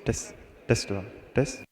Test, test one, test.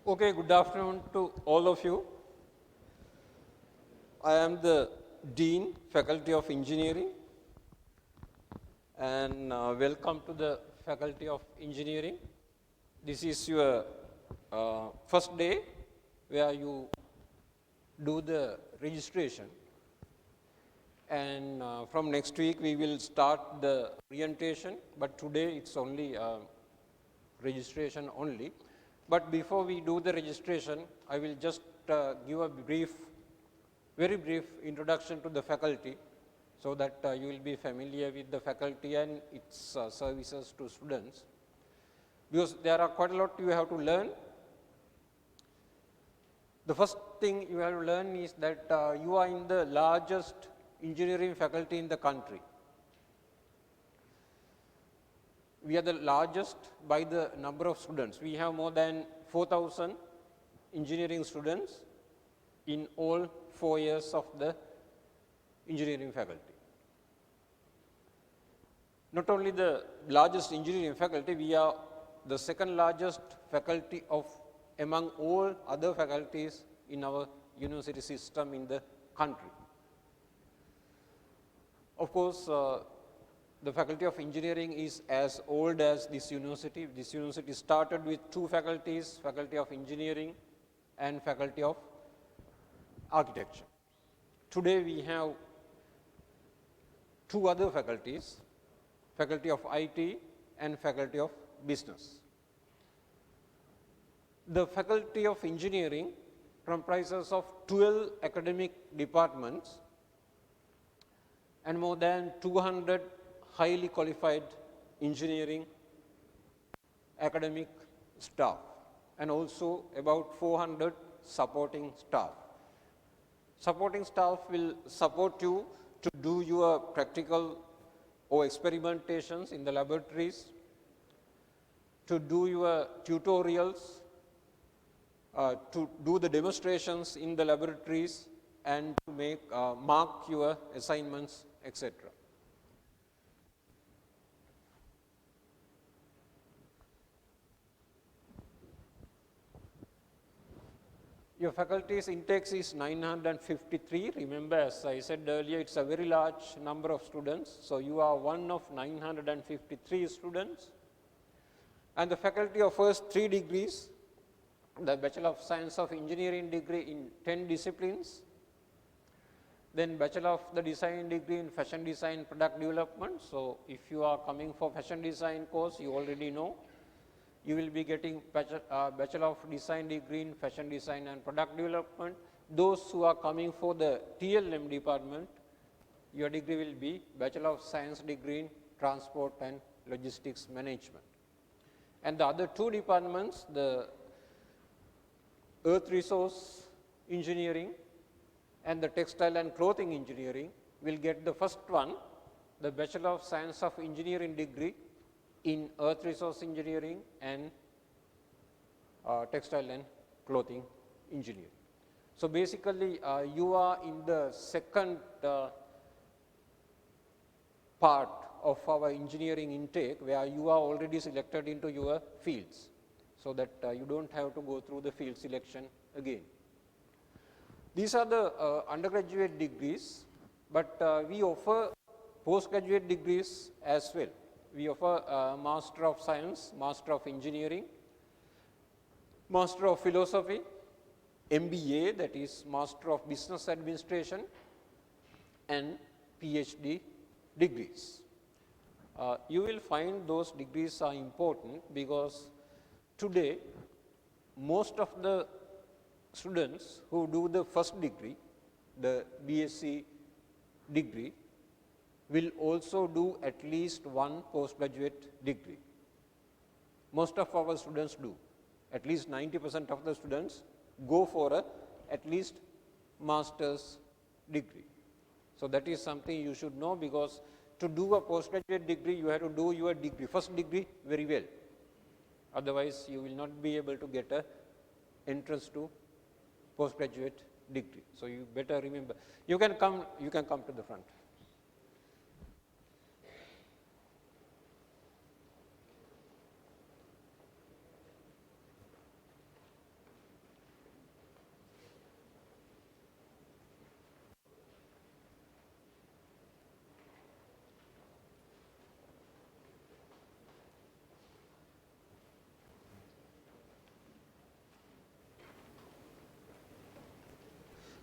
Okay, good afternoon to all of you. I am the Dean, Faculty of Engineering, and welcome to the Faculty of Engineering. This is your first day where you do the registration, and from next week we will start the orientation, but today it's only registration only. But before we do the registration, I will just give a very brief introduction to the faculty so that you will be familiar with the faculty and its services to students. Because there are quite a lot you have to learn. The first thing you have to learn is that you are in the largest engineering faculty in the country. We are the largest by the number of students. We have more than 4,000 engineering students in all 4 years of the engineering faculty. Not only the largest engineering faculty, we are the second largest faculty among all other faculties in our university system in the country. Of course, the Faculty of Engineering is as old as this university. This university started with two faculties, Faculty of Engineering and Faculty of Architecture. Today we have two other faculties, Faculty of IT and Faculty of Business. The Faculty of Engineering comprises of 12 academic departments and more than 200 highly qualified engineering academic staff and also about 400 supporting staff. Supporting staff will support you to do your practical or experimentations in the laboratories, to do your tutorials, to do the demonstrations in the laboratories, and to mark your assignments, etc. Your faculty's intakes is 953. Remember, as I said earlier, it's a very large number of students. So you are one of 953 students. And the faculty offers 3 degrees, the Bachelor of Science of Engineering degree in 10 disciplines, then Bachelor of the Design degree in Fashion Design Product Development. So if you are coming for Fashion Design course, you already know. You will be getting Bachelor of Design degree in Fashion Design and Product Development. Those who are coming for the TLM department, your degree will be Bachelor of Science degree in Transport and Logistics Management. And the other 2 departments, the Earth Resource Engineering and the Textile and Clothing Engineering, will get the first one, the Bachelor of Science of Engineering degree in Earth Resource Engineering and Textile and Clothing Engineering. So basically, you are in the second part of our engineering intake where you are already selected into your fields, so that you don't have to go through the field selection again. These are the undergraduate degrees, but we offer postgraduate degrees as well. We offer Master of Science, Master of Engineering, Master of Philosophy, MBA, that is Master of Business Administration, and PhD degrees. You will find those degrees are important because today most of the students who do the first degree, the BSc degree, will also do at least one postgraduate degree. Most of our students do. At least 90% of the students go for at least master's degree. So that is something you should know, because to do a postgraduate degree, you have to do your first degree very well. Otherwise, you will not be able to get an entrance to postgraduate degree. So you better remember. You can come to the front.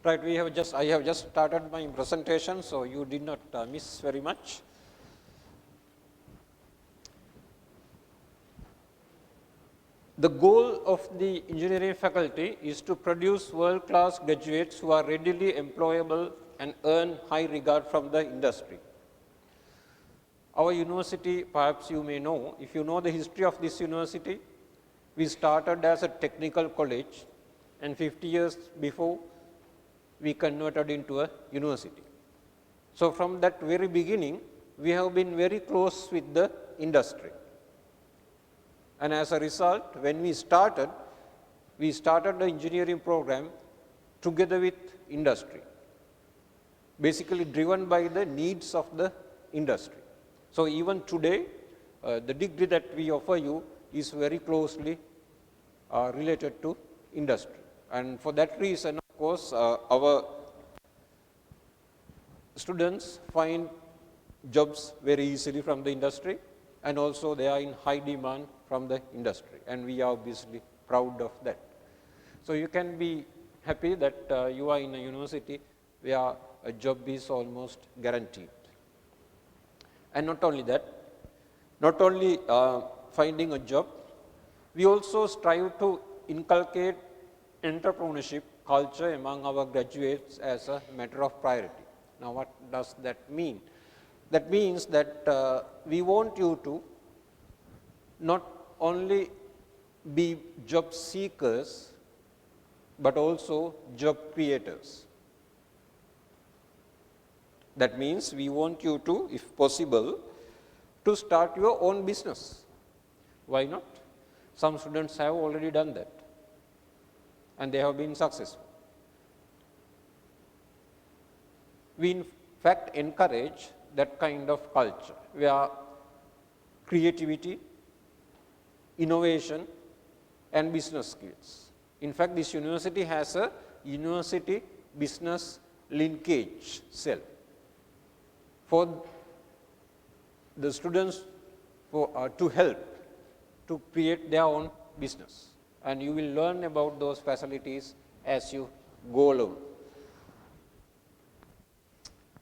Right, I have just started my presentation, so you did not miss very much. The goal of the engineering faculty is to produce world-class graduates who are readily employable and earn high regard from the industry. Our university, perhaps you may know, if you know the history of this university, we started as a technical college, and 50 years before, we converted into a university. So, from that very beginning, we have been very close with the industry. And as a result, when we started the engineering program together with industry, basically driven by the needs of the industry. So, even today, the degree that we offer you is very closely related to industry. And for that reason, of course, our students find jobs very easily from the industry, and also they are in high demand from the industry, and we are obviously proud of that. So, you can be happy that you are in a university where a job is almost guaranteed. And not only that, not only finding a job, we also strive to inculcate entrepreneurship culture among our graduates as a matter of priority. Now, what does that mean? That means that we want you to not only be job seekers, but also job creators. That means we want you to, if possible, to start your own business. Why not? Some students have already done that, and they have been successful. We in fact encourage that kind of culture where creativity, innovation and business skills. In fact, this university has a university business linkage cell for the students to help to create their own business, and you will learn about those facilities as you go along.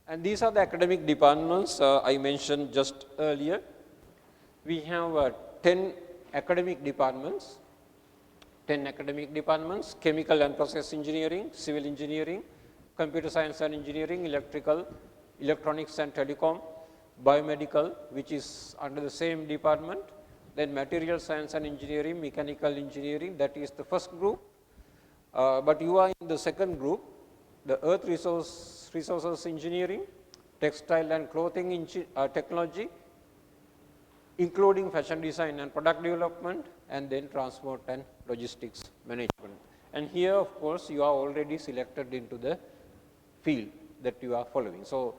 And these are the academic departments I mentioned just earlier. We have 10 academic departments, chemical and process engineering, civil engineering, computer science and engineering, electrical, electronics and telecom, biomedical, which is under the same department, then material science and engineering, mechanical engineering, that is the first group. But you are in the second group, the earth resources engineering, textile and clothing technology, including fashion design and product development, and then transport and logistics management. And here, of course, you are already selected into the field that you are following. So,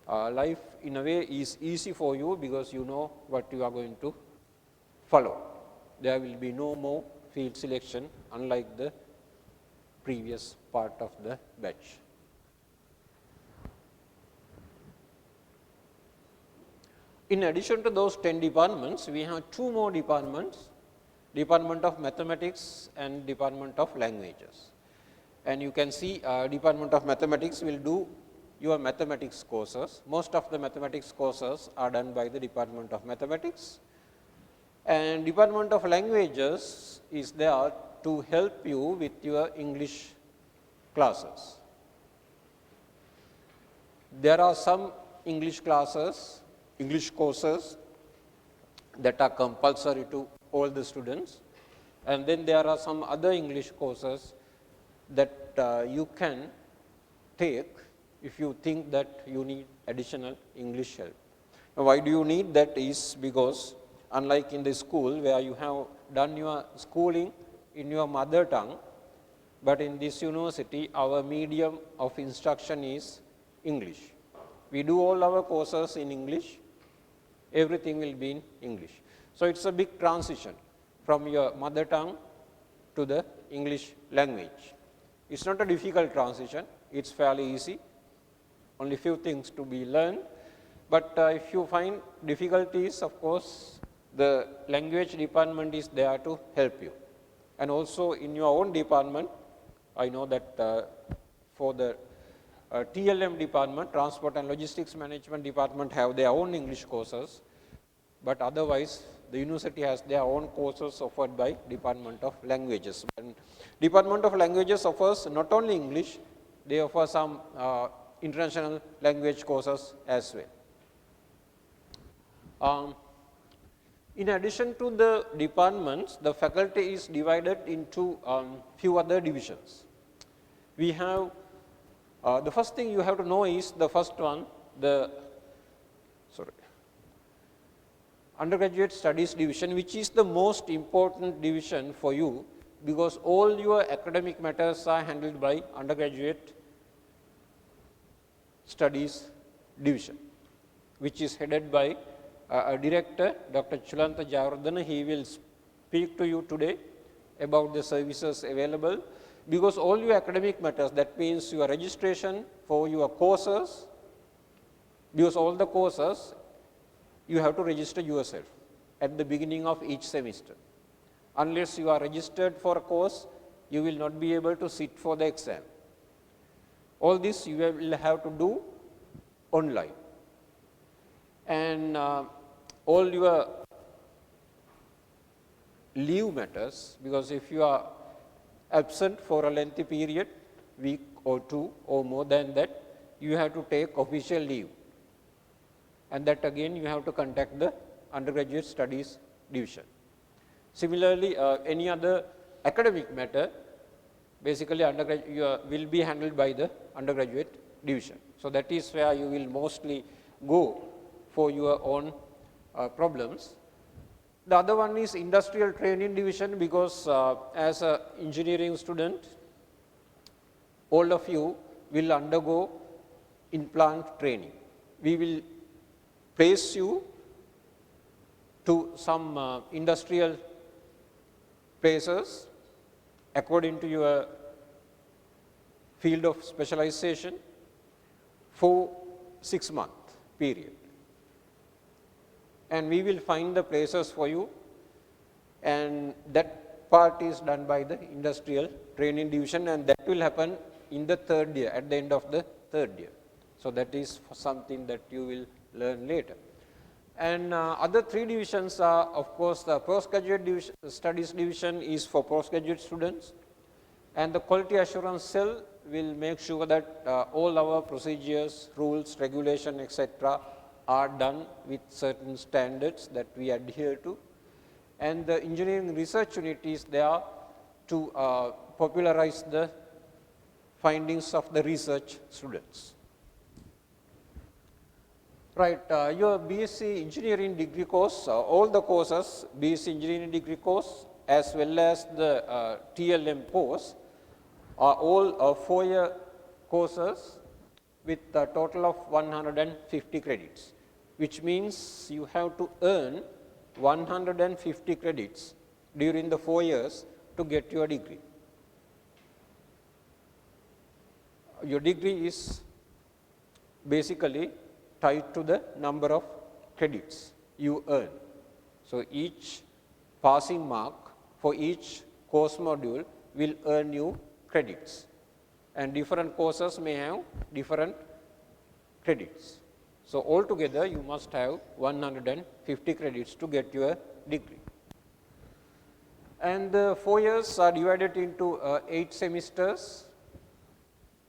life in a way is easy for you because you know what you are going to follow. There will be no more field selection, unlike the previous part of the batch. In addition to those 10 departments, we have 2 more departments, Department of Mathematics and Department of Languages. And you can see Department of Mathematics will do your mathematics courses. Most of the mathematics courses are done by the Department of Mathematics. And Department of Languages is there to help you with your English classes. There are some English classes, English courses that are compulsory to all the students, and then there are some other English courses that you can take if you think that you need additional English help. Now, why do you need that is because unlike in the school where you have done your schooling in your mother tongue, but in this university our medium of instruction is English. We do all our courses in English, everything will be in English. So, it is a big transition from your mother tongue to the English language. It is not a difficult transition, it is fairly easy, only few things to be learned, but if you find difficulties, of course, the language department is there to help you. And also in your own department, I know that for the TLM department, Transport and Logistics Management department, have their own English courses, but otherwise the university has their own courses offered by Department of Languages. And Department of Languages offers not only English, they offer some international language courses as well. In addition to the departments, the faculty is divided into few other divisions. We have, the first thing you have to know is the first one, the undergraduate studies division, which is the most important division for you, because all your academic matters are handled by undergraduate studies division, which is headed by a director, Dr. Chulanta Jayawardena. He will speak to you today about the services available, because all your academic matters, that means your registration for your courses, because all the courses you have to register yourself at the beginning of each semester. Unless you are registered for a course, you will not be able to sit for the exam. All this you will have to do online. And all your leave matters, because if you are absent for a lengthy period, week or two or more than that, you have to take official leave. And that again you have to contact the undergraduate studies division. Similarly, any other academic matter, basically will be handled by the undergraduate division. So that is where you will mostly go for your own problems. The other one is industrial training division, because as an engineering student, all of you will undergo in-plant training. We will place you to some industrial places according to your field of specialization for 6-month period. And we will find the places for you, and that part is done by the industrial training division, and that will happen in the 3rd year, at the end of the 3rd year. So that is something that you will learn later. And other 3 divisions are, of course, the postgraduate studies division is for postgraduate students, and the quality assurance cell will make sure that all our procedures, rules, regulation, etc. are done with certain standards that we adhere to. And the engineering research unit is there to popularize the findings of the research students. Right, your BSc Engineering degree course, all the courses, BSc Engineering degree course as well as the TLM course are all 4-year courses with a total of 150 credits, which means you have to earn 150 credits during the 4 years to get your degree. Your degree is basically tied to the number of credits you earn. So each passing mark for each course module will earn you credits, and different courses may have different credits. So altogether you must have 150 credits to get your degree. And the 4 years are divided into 8 semesters.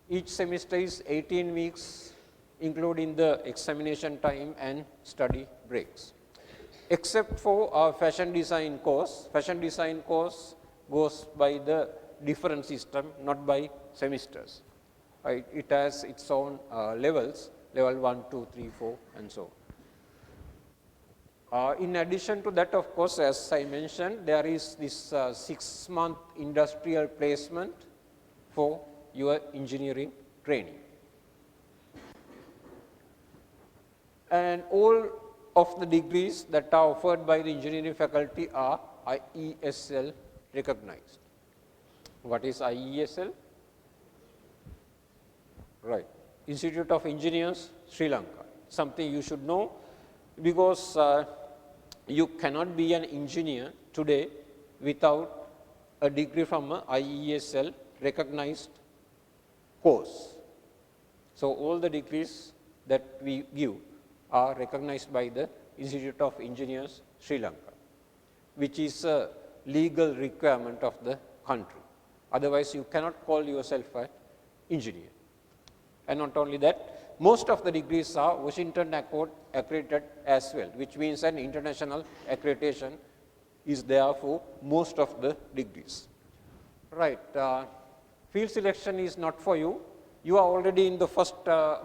Each semester is 18 weeks, including the examination time and study breaks. Except for our fashion design course. Fashion design course goes by the different system, not by semesters. It has its own levels, level 1, 2, 3, 4 and so on. In addition to that, of course, as I mentioned, there is this 6-month industrial placement for your engineering training. And all of the degrees that are offered by the engineering faculty are IESL recognized. What is IESL? Right, Institute of Engineers, Sri Lanka. Something you should know, because you cannot be an engineer today without a degree from a IESL recognized course. So, all the degrees that we give are recognized by the Institute of Engineers, Sri Lanka, which is a legal requirement of the country. Otherwise, you cannot call yourself an engineer. And not only that, most of the degrees are Washington Accord accredited as well, which means an international accreditation is there for most of the degrees. Right. Field selection is not for you. You are already in the first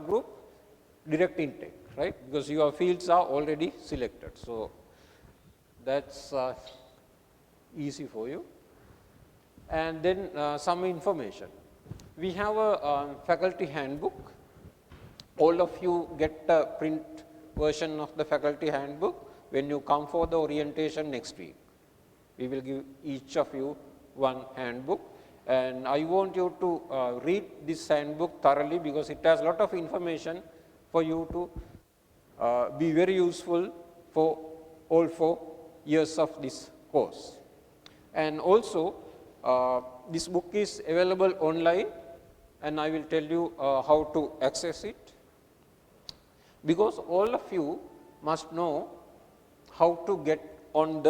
group, direct intake, right? Because your fields are already selected. So, that's easy for you. And then some information. We have a faculty handbook. All of you get a print version of the faculty handbook when you come for the orientation next week. We will give each of you one handbook, and I want you to read this handbook thoroughly because it has a lot of information for you to be very useful for all 4 years of this course. And also, this book is available online, and I will tell you how to access it, because all of you must know how to get on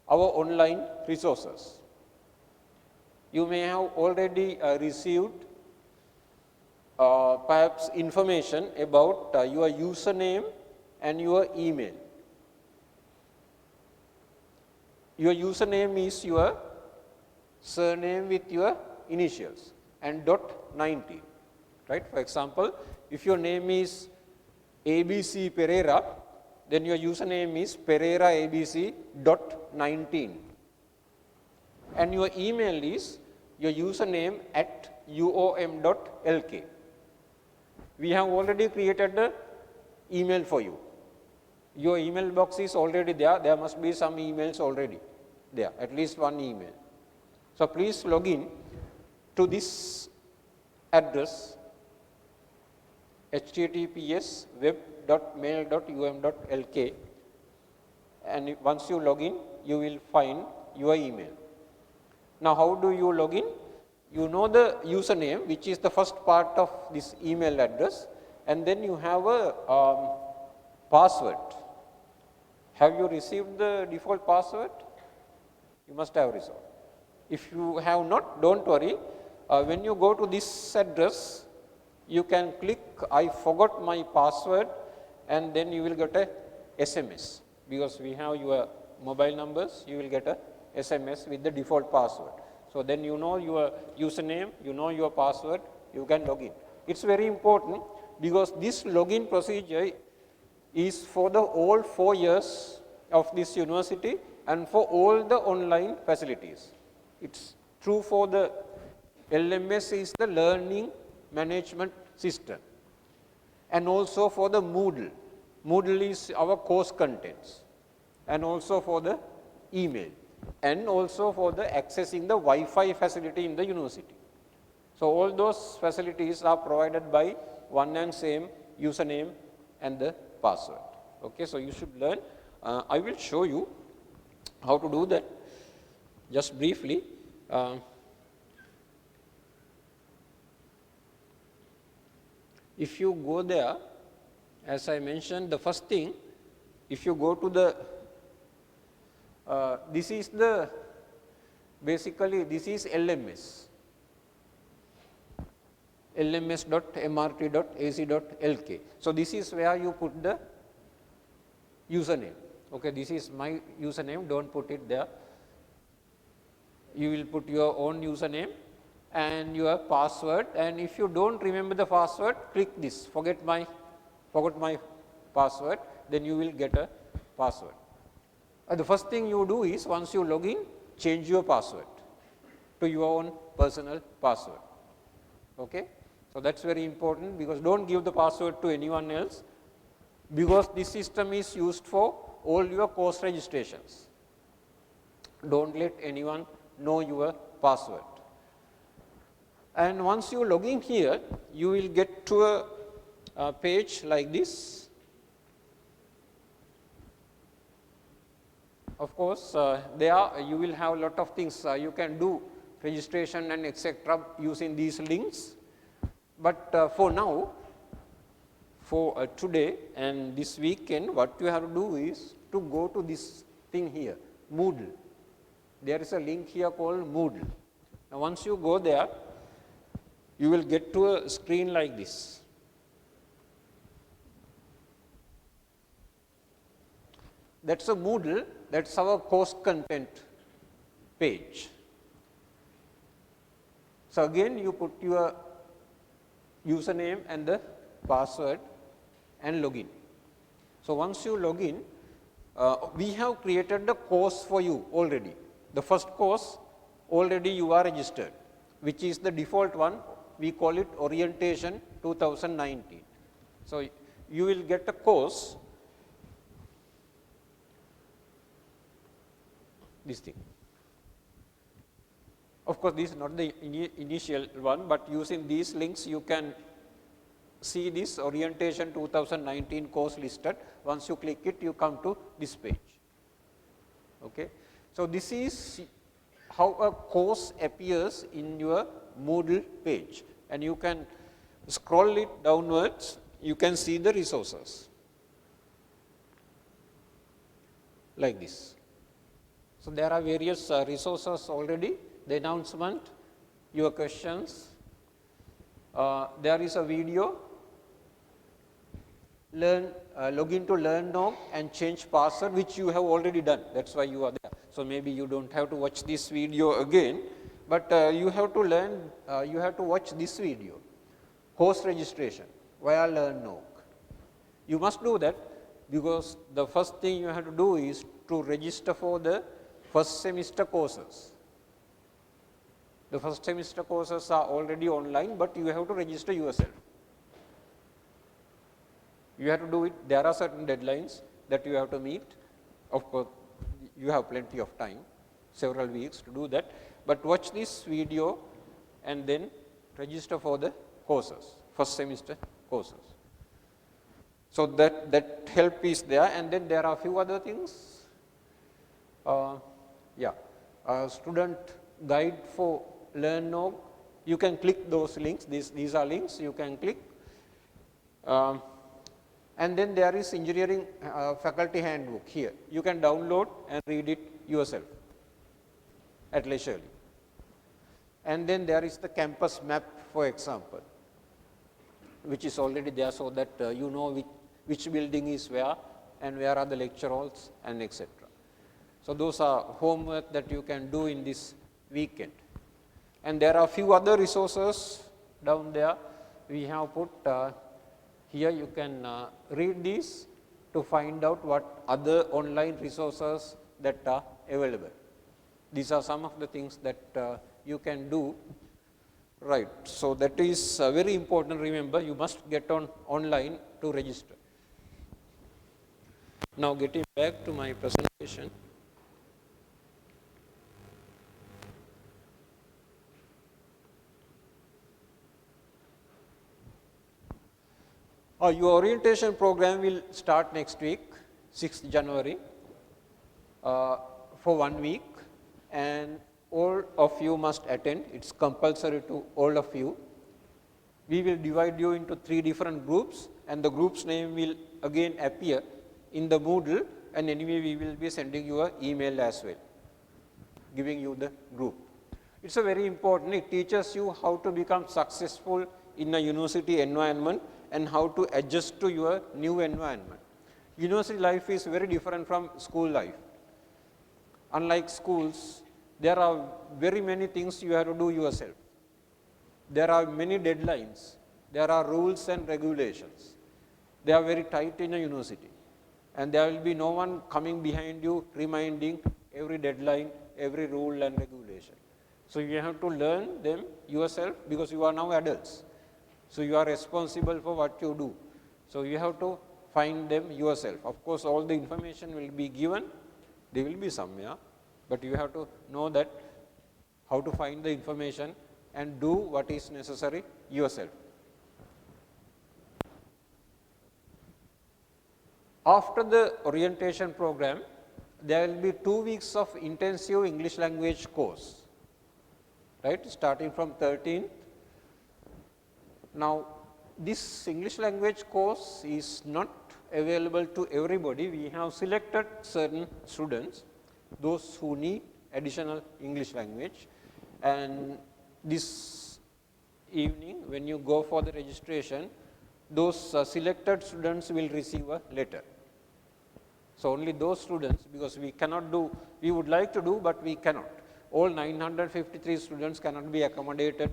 our online resources. You may have already received perhaps information about your username and your email. Your username is your surname with your initials and .90, right? For example, if your name is ABC Pereira, then your username is Pereira ABC .19, and your email is your username at uom.lk. We have already created the email for you. Your email box is already there. There must be some emails already there, at least one email. So, please log in to this address https web.mail.um.lk, and once you log in, you will find your email. Now, how do you log in? You know the username, which is the first part of this email address, and then you have a password. Have you received the default password? You must have received. If you have not, don't worry. When you go to this address, you can click I forgot my password, and then you will get a SMS, because we have your mobile numbers, you will get a SMS with the default password. So, then you know your username, you know your password, you can log in. It is very important because this login procedure is for the all 4 years of this university and for all the online facilities. It is true for the LMS is the learning management system, and also for the Moodle. Moodle is our course contents, and also for the email, and also for the accessing the Wi-Fi facility in the university. So, all those facilities are provided by one and same username and the password. Okay, so, you should learn. I will show you how to do that just briefly. If you go there, as I mentioned, the first thing, if you go to the, this is the, basically this is LMS, lms.mrt.ac.lk. So, this is where you put the username. Okay, this is my username, don't put it there. You will put your own username and your password, and if you don't remember the password, click this, forgot my password, then you will get a password. The first thing you do is, once you log in, change your password to your own personal password. Okay? So, that is very important, because don't give the password to anyone else, because this system is used for all your course registrations. Don't let anyone know your password. And once you log in here, you will get to a page like this. Of course, there you will have a lot of things you can do registration and etc. using these links. But for now, for today and this weekend, what you have to do is to go to this thing here, Moodle. There is a link here called Moodle. Now, once you go there, you will get to a screen like this. That's a Moodle, that's our course content page. So, again you put your username and the password and login. So, once you log in, we have created the course for you already. The first course already you are registered, which is the default one. We call it Orientation 2019. So, you will get a course, this thing. Of course, this is not the initial one, but using these links you can see this Orientation 2019 course listed. Once you click it, you come to this page. Okay. So, this is how a course appears in your Moodle page, and you can scroll it downwards, you can see the resources like this. So, there are various resources already, the announcement, your questions, there is a video, log into LearnNog and change password, which you have already done, that is why you are there. So, maybe you do not have to watch this video again, but you have to learn, you have to watch this video, course registration via LearnNog. You must do that, because the first thing you have to do is to register for the first semester courses. The first semester courses are already online, but you have to register yourself. You have to do it, there are certain deadlines that you have to meet. Of course, you have plenty of time, several weeks to do that, but watch this video and then register for the courses, first semester courses. So, that help is there, and then there are a few other things. Student guide for LearnNog, you can click those links, these are links you can click. And then there is engineering faculty handbook here. You can download and read it yourself at leisurely. And then there is the campus map, for example, which is already there, so that you know which building is where and where are the lecture halls and etc. So, those are homework that you can do in this weekend. And there are a few other resources down there. We have put here, you can read these to find out what other online resources that are available. These are some of the things that you can do. Right. So, that is very important. Remember, you must get online to register. Now, getting back to my presentation. Your orientation program will start next week, 6th January, for 1 week, and all of you must attend. It is compulsory to all of you. We will divide you into 3 different groups, and the group's name will again appear in the Moodle, and anyway we will be sending you an email as well, giving you the group. It is a very important, it teaches you how to become successful in a university environment and how to adjust to your new environment. University life is very different from school life. Unlike schools, there are very many things you have to do yourself. There are many deadlines. There are rules and regulations. They are very tight in a university. And there will be no one coming behind you reminding every deadline, every rule and regulation. So, you have to learn them yourself, because you are now adults. So, you are responsible for what you do. So, you have to find them yourself. Of course, all the information will be given, they will be somewhere, but you have to know that how to find the information and do what is necessary yourself. After the orientation program, there will be 2 weeks of intensive English language course. right, starting from 13th. Now, this English language course is not available to everybody. We have selected certain students, those who need additional English language, and this evening when you go for the registration, those selected students will receive a letter. So, only those students, because we cannot do, we would like to do, but we cannot. All 953 students cannot be accommodated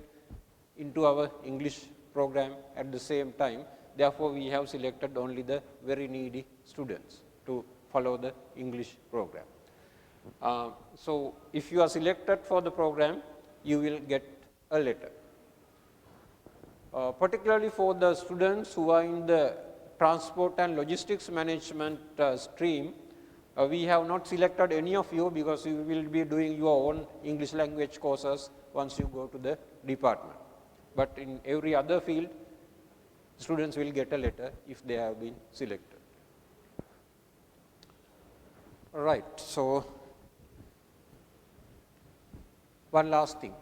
into our English program at the same time. Therefore, we have selected only the very needy students to follow the English program. So, if you are selected for the program, you will get a letter. Particularly for the students who are in the transport and logistics management stream, we have not selected any of you because you will be doing your own English language courses once you go to the department. But in every other field, students will get a letter if they have been selected. All right. So, one last thing.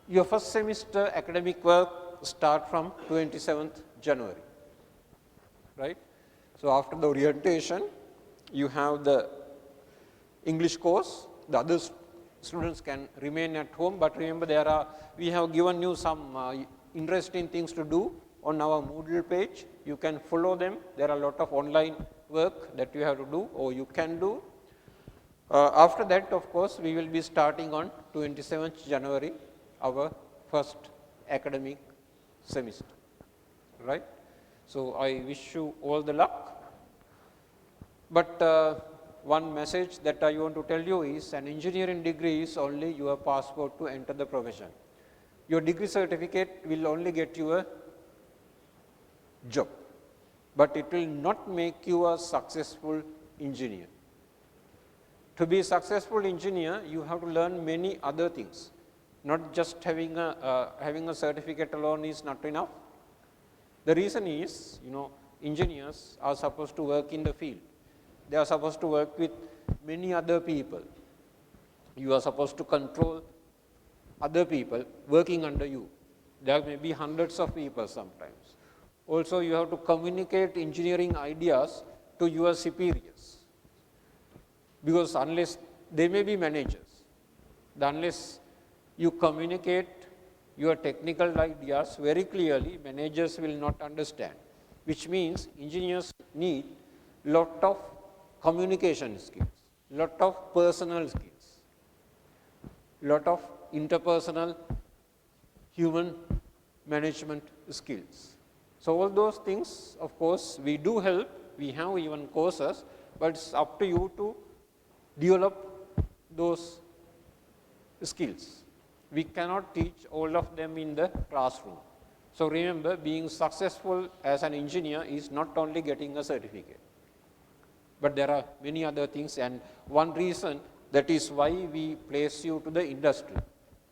Your first semester academic work start from 27th January, right. So, after the orientation, you have the English course, the other students can remain at home, but remember we have given you some interesting things to do on our Moodle page. You can follow them. There are a lot of online work that you have to do or you can do. After that, of course, we will be starting on 27th January, our first academic semester, right. So, I wish you all the luck, but one message that I want to tell you is an engineering degree is only your passport to enter the profession. Your degree certificate will only get you a job, but it will not make you a successful engineer. To be a successful engineer, you have to learn many other things. Not just having a certificate alone is not enough. The reason is, engineers are supposed to work in the field. They are supposed to work with many other people. You are supposed to control other people working under you. There may be hundreds of people sometimes. Also, you have to communicate engineering ideas to your superiors, because unless they may be managers, unless you communicate your technical ideas very clearly, managers will not understand, which means engineers need lot of communication skills, lot of personal skills, lot of interpersonal human management skills. So, all those things, of course, we do help, we have even courses, but it's up to you to develop those skills. We cannot teach all of them in the classroom. So, remember, being successful as an engineer is not only getting a certificate, but there are many other things, and one reason that is why we place you to the industry.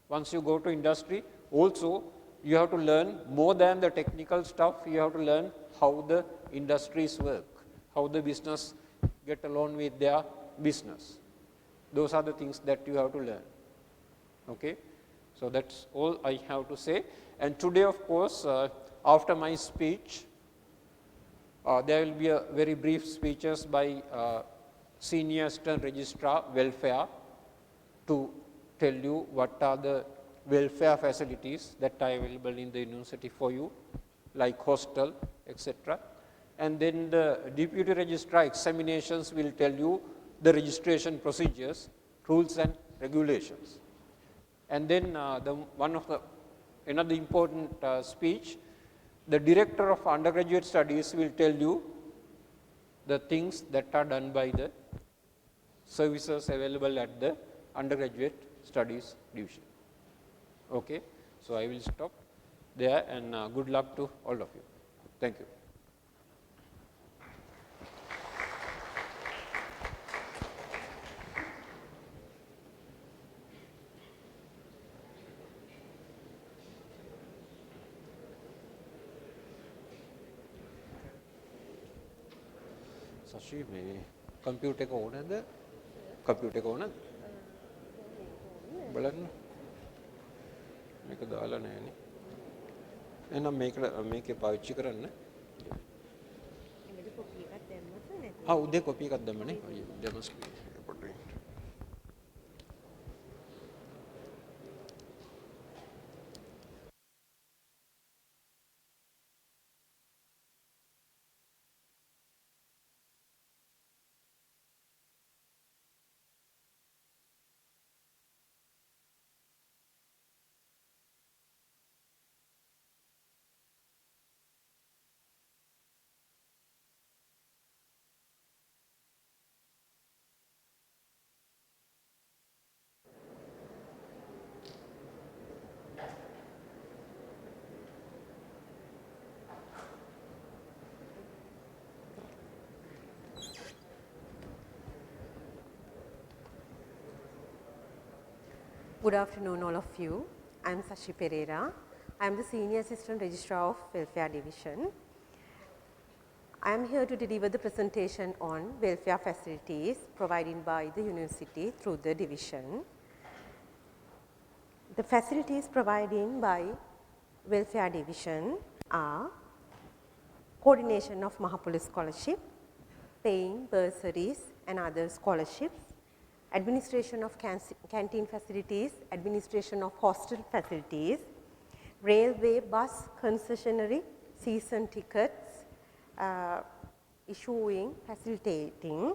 Once you go to industry, also you have to learn more than the technical stuff, you have to learn how the industries work, how the business get along with their business. Those are the things that you have to learn. Okay? So, that is all I have to say. And today, of course, after my speech, there will be a very brief speeches by Senior Assistant Registrar Welfare to tell you what are the welfare facilities that are available in the university for you, like hostel, etc. And then the Deputy Registrar Examinations will tell you the registration procedures, rules and regulations. And then another important speech, the Director of Undergraduate Studies will tell you the things that are done by the services available at the Undergraduate Studies Division. Okay. So, I will stop there, and good luck to all of you. Thank you. Sashi, මේ computer එක ඕනද? Computer එක ඕනද? බලන්න. මේක දාලා නැහැනේ. එහෙනම් මේකේ පාවිච්චි කරන්න. උදේ කොපි එකක් දැම්මනේ. ඩෙමෝ ස්ක්‍රීන් එකට. Good afternoon, all of you. I am Sashi Pereira. I am the Senior Assistant Registrar of Welfare Division. I am here to deliver the presentation on welfare facilities provided by the university through the division. The facilities provided by Welfare Division are coordination of Mahakala scholarship, paying bursaries and other scholarships, administration of canteen facilities, administration of hostel facilities, railway bus concessionary, season tickets, issuing, facilitating,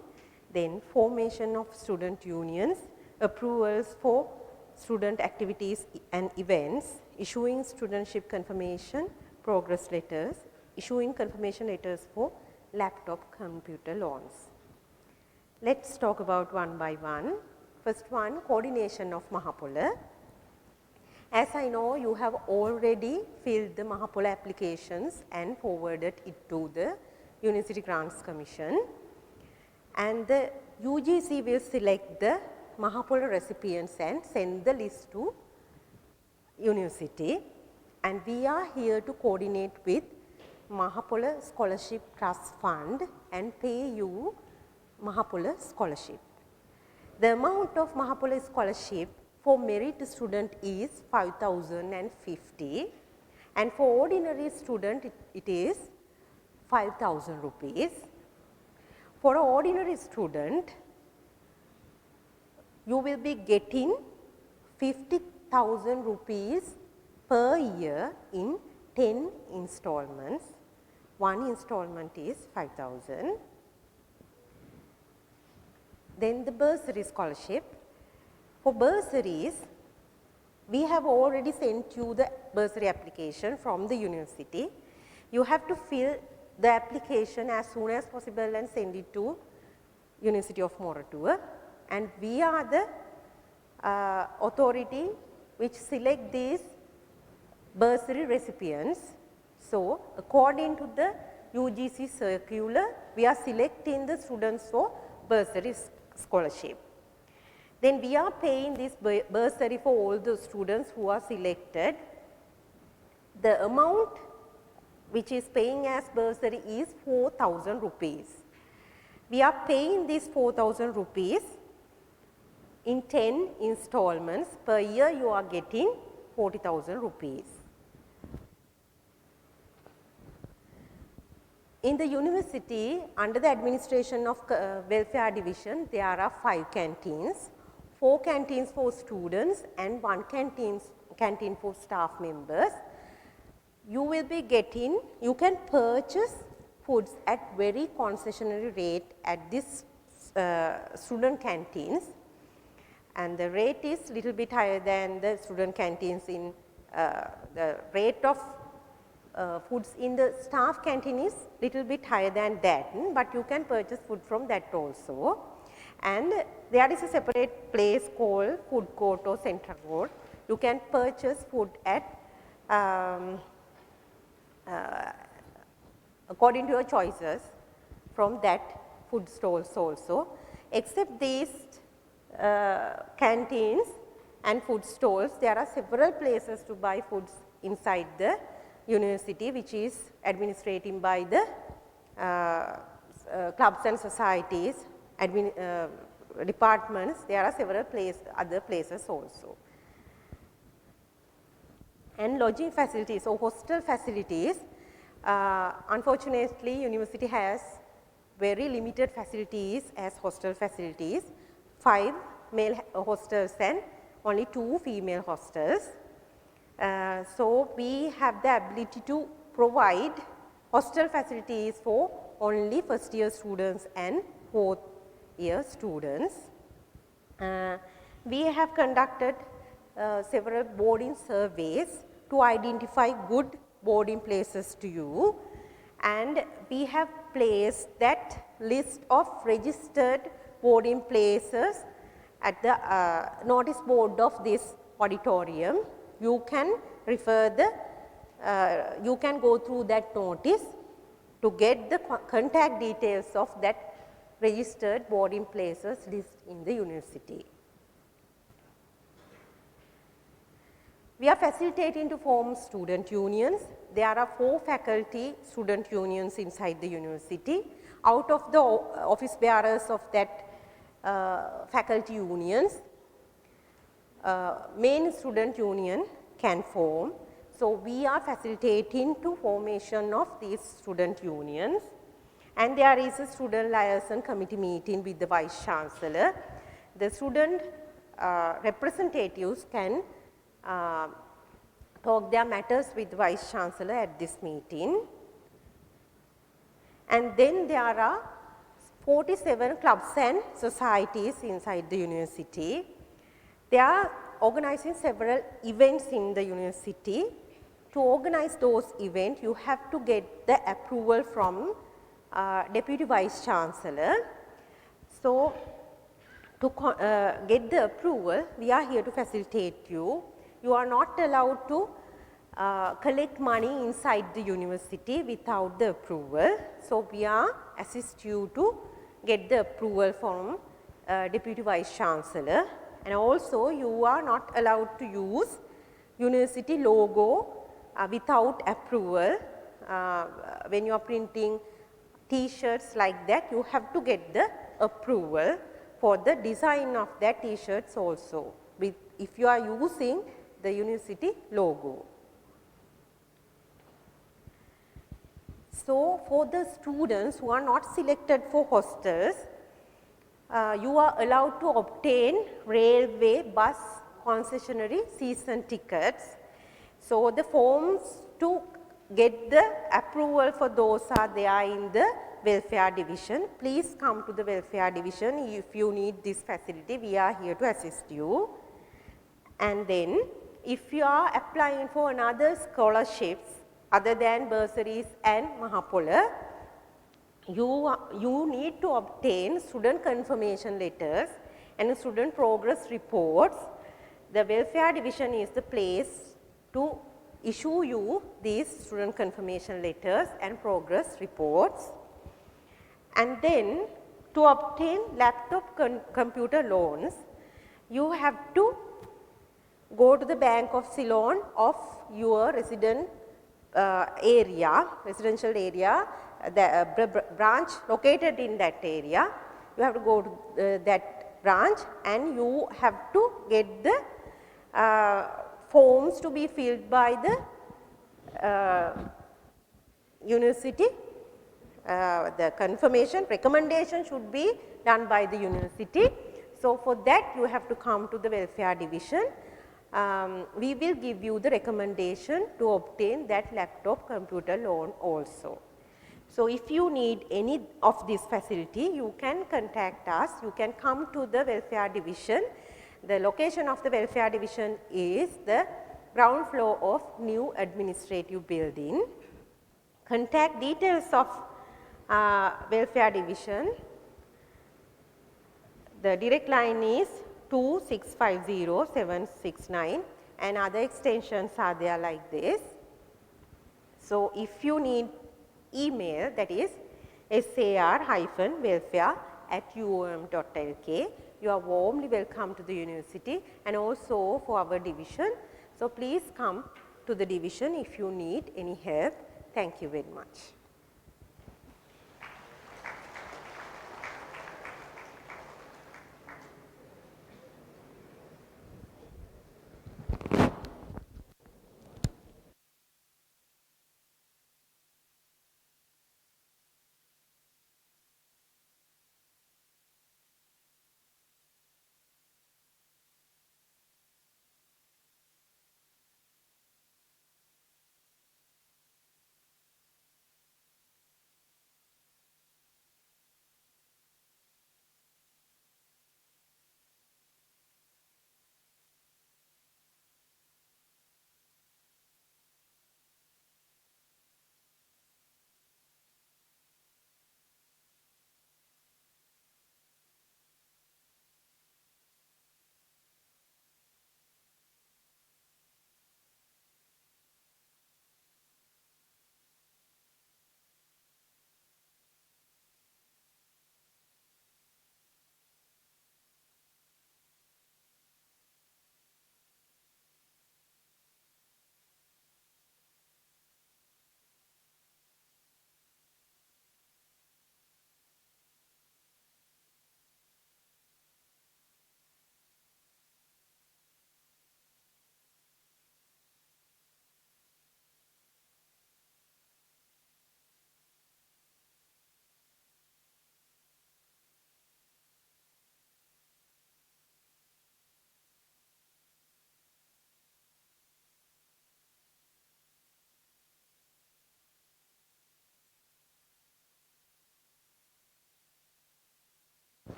then formation of student unions, approvals for student activities and events, issuing studentship confirmation, progress letters, issuing confirmation letters for laptop computer loans. Let's talk about one by one. First one, coordination of Mahakala. As I know, you have already filled the Mahakala applications and forwarded it to the University Grants Commission. And the UGC will select the Mahakala recipients and send the list to university. And we are here to coordinate with Mahakala Scholarship Trust Fund and pay you Mahakala scholarship. The amount of Mahakala scholarship for merit student is 5,050 and for ordinary student it is 5,000 rupees. For an ordinary student, you will be getting 50,000 rupees per year in 10 installments. One installment is 5,000. Then the bursary scholarship. For bursaries, we have already sent you the bursary application from the university. You have to fill the application as soon as possible and send it to University of Moratuwa. And we are the authority which select these bursary recipients. So, according to the UGC circular, we are selecting the students for bursary scholarship. Then we are paying this bursary for all the students who are selected. The amount which is paying as bursary is 4,000 rupees. We are paying this 4,000 rupees in 10 installments. Per year you are getting 40,000 rupees. In the university, under the administration of Welfare Division, there are 5 canteens, 4 canteens for students and 1 canteen for staff members. You will be getting, you can purchase foods at very concessionary rate at this student canteens, and the rate is little bit higher than the student canteens in the rate of foods in the staff canteen is little bit higher than that, but you can purchase food from that also. And there is a separate place called food court or central court. You can purchase food at according to your choices from that food stalls also. Except these canteens and food stalls, there are several places to buy foods inside the university, which is administrated by the clubs and societies departments, there are several other places also. And lodging facilities or hostel facilities, unfortunately university has very limited facilities as hostel facilities, 5 male hostels and only 2 female hostels. So we have the ability to provide hostel facilities for only first year students and fourth year students. We have conducted several boarding surveys to identify good boarding places to you, and we have placed that list of registered boarding places at the notice board of this auditorium. You can refer you can go through that notice to get the contact details of that registered boarding places list in the university. We are facilitating to form student unions. There are 4 faculty student unions inside the university. Out of the office bearers of that faculty unions, main student union can form. So we are facilitating to formation of these student unions, and there is a student liaison committee meeting with the Vice Chancellor. The student representatives can talk their matters with the Vice Chancellor at this meeting. And then there are 47 clubs and societies inside the university. They are organizing several events in the university. To organize those events, you have to get the approval from Deputy Vice Chancellor. So to get the approval, we are here to facilitate you. You are not allowed to collect money inside the university without the approval. So we are assist you to get the approval from Deputy Vice Chancellor, and also you are not allowed to use university logo without approval. When you are printing T-shirts like that, you have to get the approval for the design of that T-shirts also, if you are using the university logo. So for the students who are not selected for hostels, you are allowed to obtain railway bus concessionary season tickets. So the forms to get the approval for those are there in the welfare division. Please come to the welfare division if you need this facility. We are here to assist you. And then if you are applying for another scholarships other than bursaries and Mahakala, you need to obtain student confirmation letters and student progress reports. The welfare division is the place to issue you these student confirmation letters and progress reports. And then to obtain laptop computer loans, you have to go to the Bank of Ceylon of your residential area, the branch located in that area. You have to go to that branch, and you have to get the forms to be filled by the university. The confirmation recommendation should be done by the university. So for that you have to come to the welfare division. We will give you the recommendation to obtain that laptop computer loan also. So if you need any of this facility, you can contact us. You can come to the welfare division. The location of the welfare division is the ground floor of new administrative building. Contact details of welfare division. The direct line is 2650-769, and other extensions are there like this. So if you need email, that is sar-welfare@uom.lk, you are warmly welcome to the university and also for our division. So please come to the division if you need any help. Thank you very much.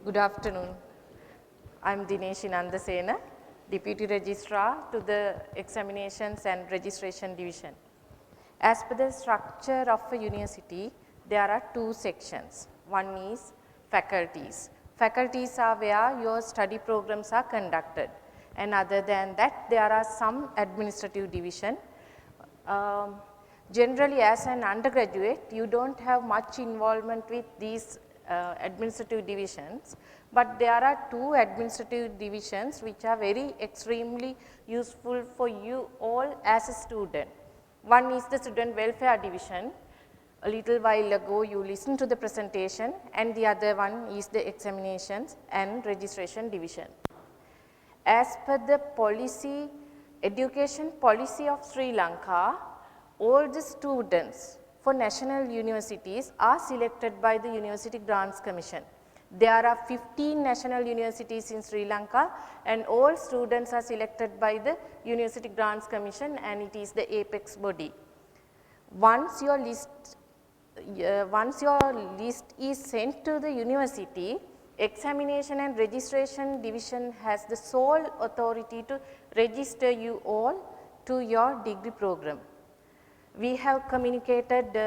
Good afternoon. I am Dineshi Nandasena, Deputy Registrar to the Examinations and Registration Division. As per the structure of a university, there are two sections. One is faculties. Faculties are where your study programs are conducted, and other than that, there are some administrative division. Generally, as an undergraduate, you don't have much involvement with these administrative divisions, but there are two administrative divisions which are very extremely useful for you all as a student. One is the student welfare division. A little while ago you listened to the presentation, and the other one is the examinations and registration division. As per the policy, education policy of Sri Lanka, all the students for national universities are selected by the University Grants Commission. There are 15 national universities in Sri Lanka, and all students are selected by the University Grants Commission, and it is the apex body. Once your list is sent to the university, Examination and Registration Division has the sole authority to register you all to your degree program. We have communicated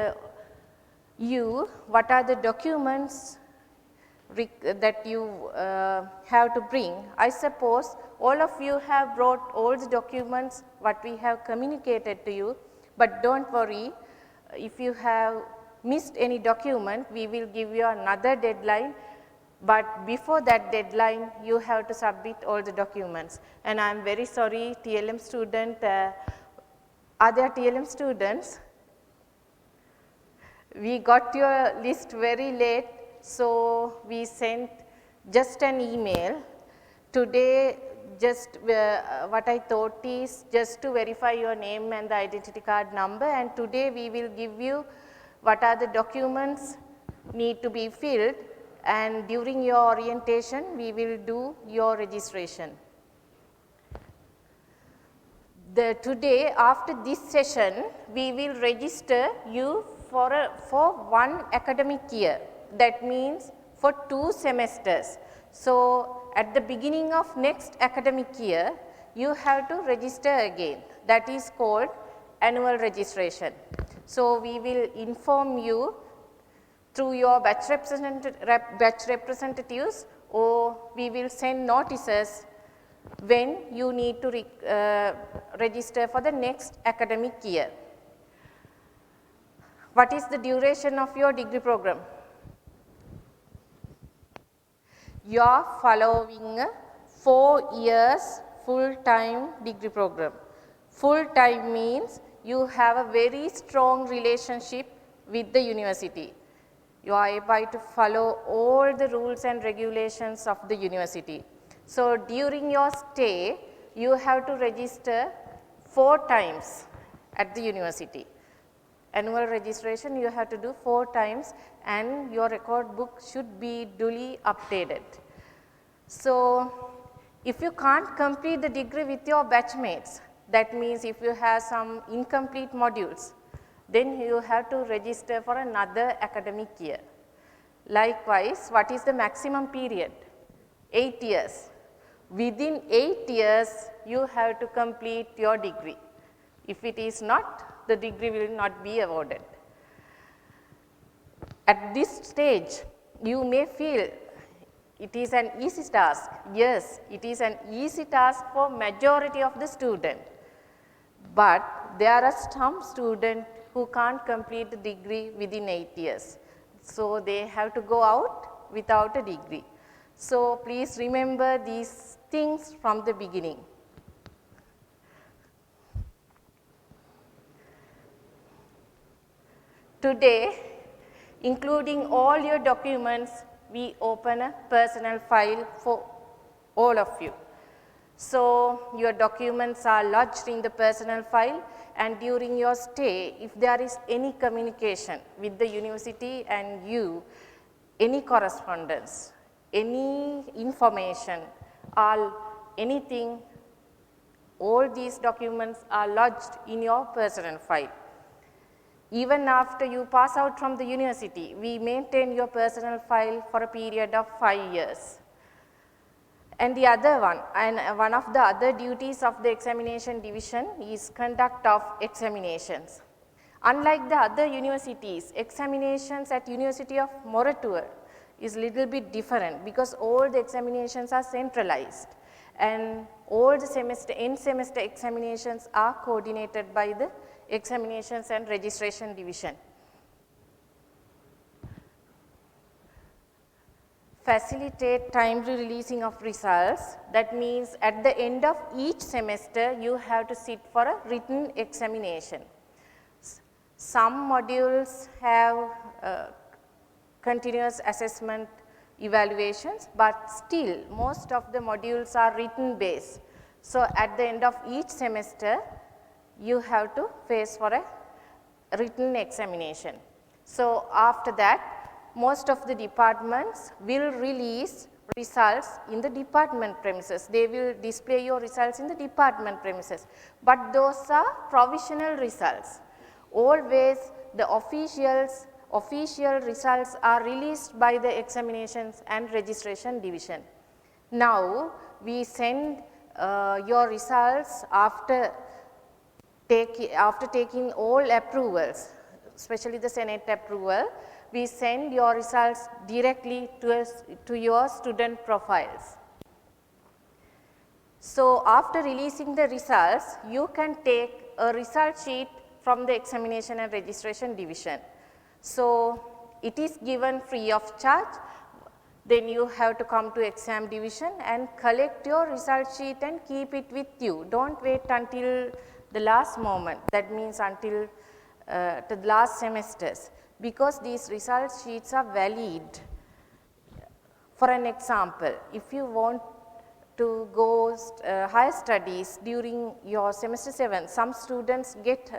you what are the documents that you have to bring. I suppose all of you have brought all the documents what we have communicated to you, but don't worry, if you have missed any document, we will give you another deadline, but before that deadline you have to submit all the documents. And I am very sorry, TLM student, are there TLM students? We got your list very late, so we sent just an email. Today, just what I thought is just to verify your name and the identity card number, and today we will give you what are the documents need to be filled, and during your orientation we will do your registration. Today after this session we will register you for one academic year, that means for 2 semesters. So at the beginning of next academic year you have to register again, that is called annual registration. So we will inform you through your batch representatives, or we will send notices when you need to register for the next academic year. What is the duration of your degree program? You are following a 4 years full-time degree program. Full-time means you have a very strong relationship with the university. You are able to follow all the rules and regulations of the university. So during your stay, you have to register 4 times at the university. Annual registration you have to do 4 times, and your record book should be duly updated. So if you can't complete the degree with your batchmates, that means if you have some incomplete modules, then you have to register for another academic year. Likewise, what is the maximum period? 8 years. Within 8 years, you have to complete your degree. If it is not, the degree will not be awarded. At this stage, you may feel it is an easy task. Yes, it is an easy task for majority of the student. But there are some students who can't complete the degree within 8 years. So they have to go out without a degree. So please remember these things from the beginning. Today, including all your documents, we open a personal file for all of you. So your documents are lodged in the personal file, and during your stay, if there is any communication with the university and you, any correspondence, any information, anything, all these documents are lodged in your personal file. Even after you pass out from the university, we maintain your personal file for a period of 5 years. And the other one, and one of the other duties of the examination division is conduct of examinations. Unlike the other universities, examinations at University of Moratuwa is little bit different because all the examinations are centralized and all the end semester examinations are coordinated by the examinations and registration division. Facilitate timely releasing of results. That means at the end of each semester you have to sit for a written examination. Some modules have continuous assessment evaluations, but still most of the modules are written based. So at the end of each semester you have to face for a written examination. So after that, most of the departments will release results in the department premises. They will display your results in the department premises, but those are provisional results. Always the official results are released by the examinations and registration division. Now we send your results after taking all approvals, especially the Senate approval. We send your results directly to your student profiles. So after releasing the results, you can take a result sheet from the examination and registration division. So it is given free of charge. Then you have to come to exam division and collect your result sheet and keep it with you. Don't wait until the last moment, that means until the last semesters, because these result sheets are valid. For an example, if you want to go higher studies during your semester 7, some students get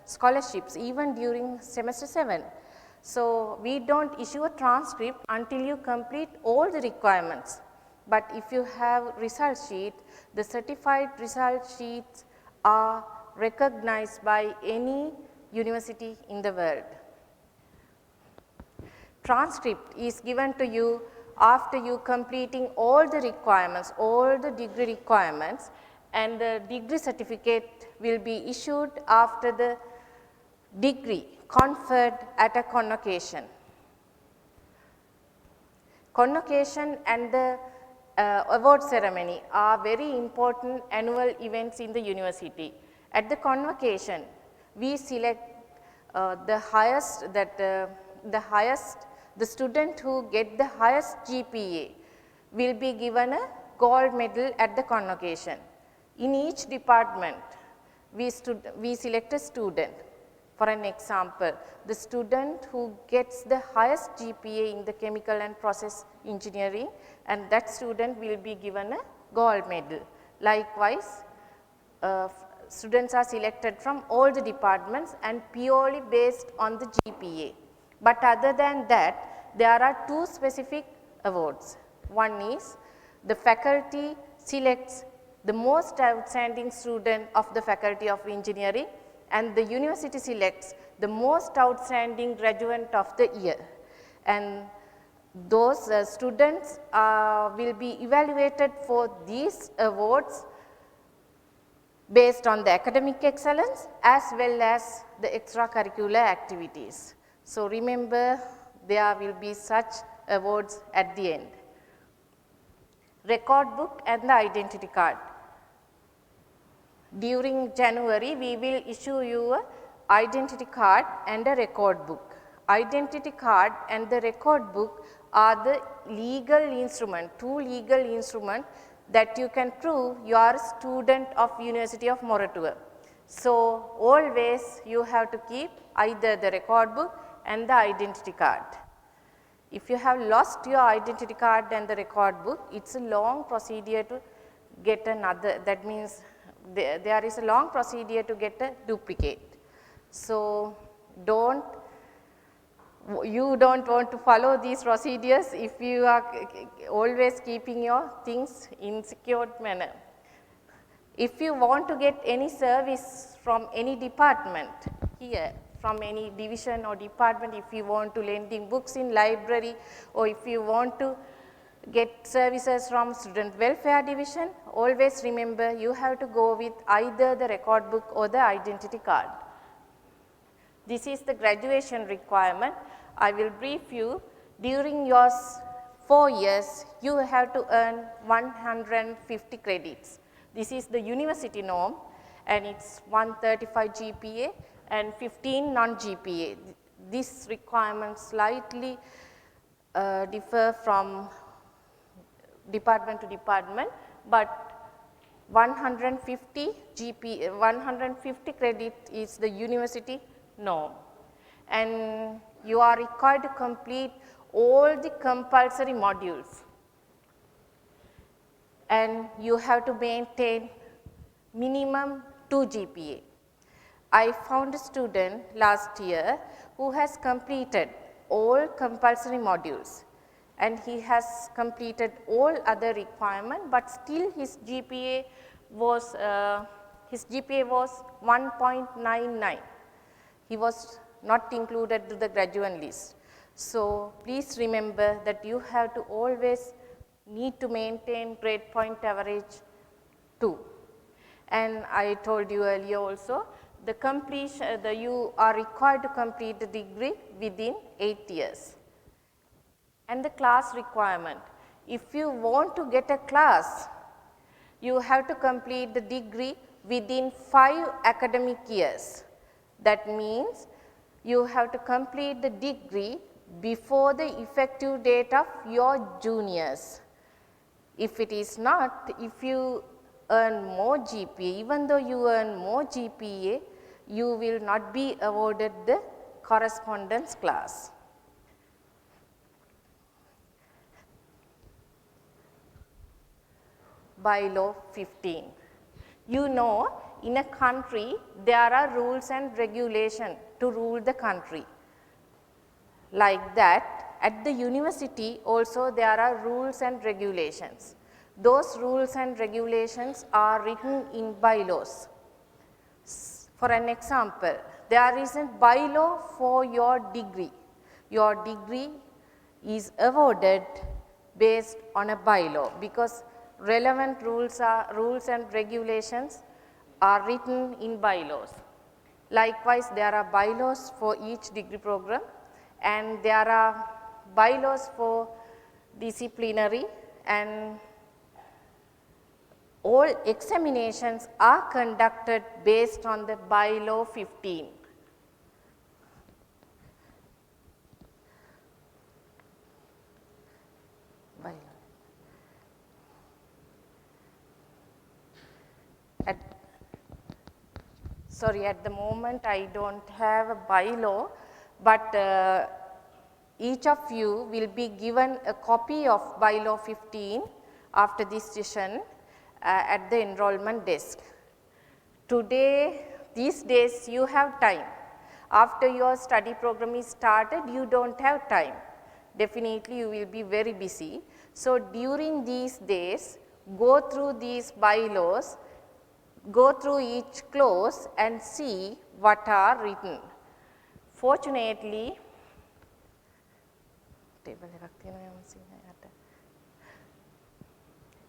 scholarships even during semester 7. So we don't issue a transcript until you complete all the requirements. But if you have result sheet, the certified result sheets are recognized by any university in the world. Transcript is given to you after you completing all the requirements, all the degree requirements, and the degree certificate will be issued after the degree conferred at a convocation. Convocation and the award ceremony are very important annual events in the university. At the convocation, we select the student who get the highest GPA will be given a gold medal at the convocation. In each department, we select a student. For an example, the student who gets the highest GPA in the chemical and process engineering, and that student will be given a gold medal. Likewise, students are selected from all the departments and purely based on the GPA. But other than that, there are two specific awards. One is the faculty selects the most outstanding student of the Faculty of Engineering, and the university selects the most outstanding graduate of the year. And those students will be evaluated for these awards based on the academic excellence as well as the extracurricular activities. So remember, there will be such awards at the end. Record book and the identity card. During January, we will issue you an identity card and a record book. Identity card and the record book are the legal instrument, two legal instruments that you can prove you are a student of University of Moratuwa. So always you have to keep either the record book and the identity card. If you have lost your identity card and the record book, it's a long procedure to get another, that means there is a long procedure to get a duplicate. So you don't want to follow these procedures if you are always keeping your things in secured manner. If you want to get any service from any department, here from any division or department, if you want to lending books in library, or if you want to get services from student welfare division, always remember you have to go with either the record book or the identity card. This is the graduation requirement. I will brief you. During your 4 years, you have to earn 150 credits. This is the university norm, and it's 135 GPA and 15 non-GPA. This requirement slightly differ from department to department, but 150 GPA, 150 credit is the university norm, and you are required to complete all the compulsory modules, and you have to maintain minimum 2 GPA. I found a student last year who has completed all compulsory modules, and he has completed all other requirements, but still his GPA was 1.99. He was not included to the graduate list. So please remember that you have to always need to maintain grade point average 2. And I told you earlier also, the completion, you are required to complete the degree within 8 years. And the class requirement, if you want to get a class, you have to complete the degree within 5 academic years. That means you have to complete the degree before the effective date of your juniors. If it is not, if you earn more GPA, even though you earn more GPA, you will not be awarded the correspondence class. Bylaw 15. You know, in a country there are rules and regulations to rule the country. Like that, at the university also there are rules and regulations. Those rules and regulations are written in bylaws. For an example, there is a bylaw for your degree. Your degree is awarded based on a bylaw, because relevant rules and regulations are written in bylaws. Likewise, there are bylaws for each degree program, and there are bylaws for disciplinary, and all examinations are conducted based on the bylaw 15. At the moment I don't have a bylaw, but each of you will be given a copy of bylaw 15 after this session at the enrollment desk. Today, these days you have time. After your study program is started, you don't have time. Definitely you will be very busy. So during these days, go through these bylaws, go through each clause and see what are written. Fortunately,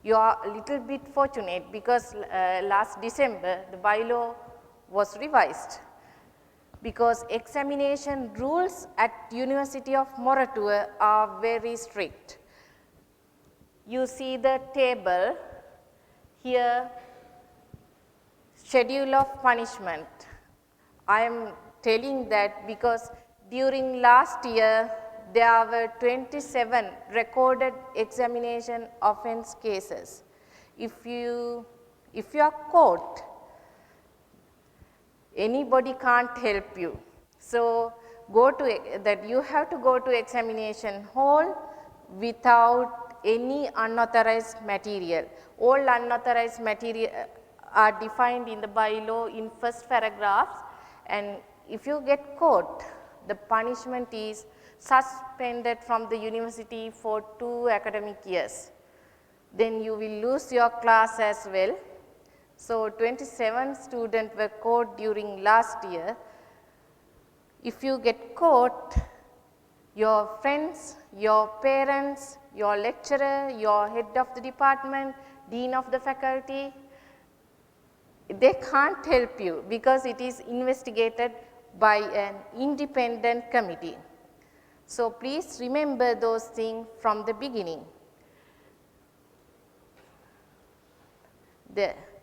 you are a little bit fortunate, because last December the bylaw was revised, because examination rules at University of Moratuwa are very strict. You see the table here, schedule of punishment. I am telling that because during last year there were 27 recorded examination offense cases. If you are caught, anybody can't help you. So you have to go to examination hall without any unauthorized material. All unauthorized material are defined in the bylaw in first paragraphs, and if you get caught, the punishment is suspended from the university for 2 academic years. Then you will lose your class as well. So 27 students were caught during last year. If you get caught, your friends, your parents, your lecturer, your head of the department, dean of the faculty, they can't help you because it is investigated by an independent committee. So please remember those things from the beginning.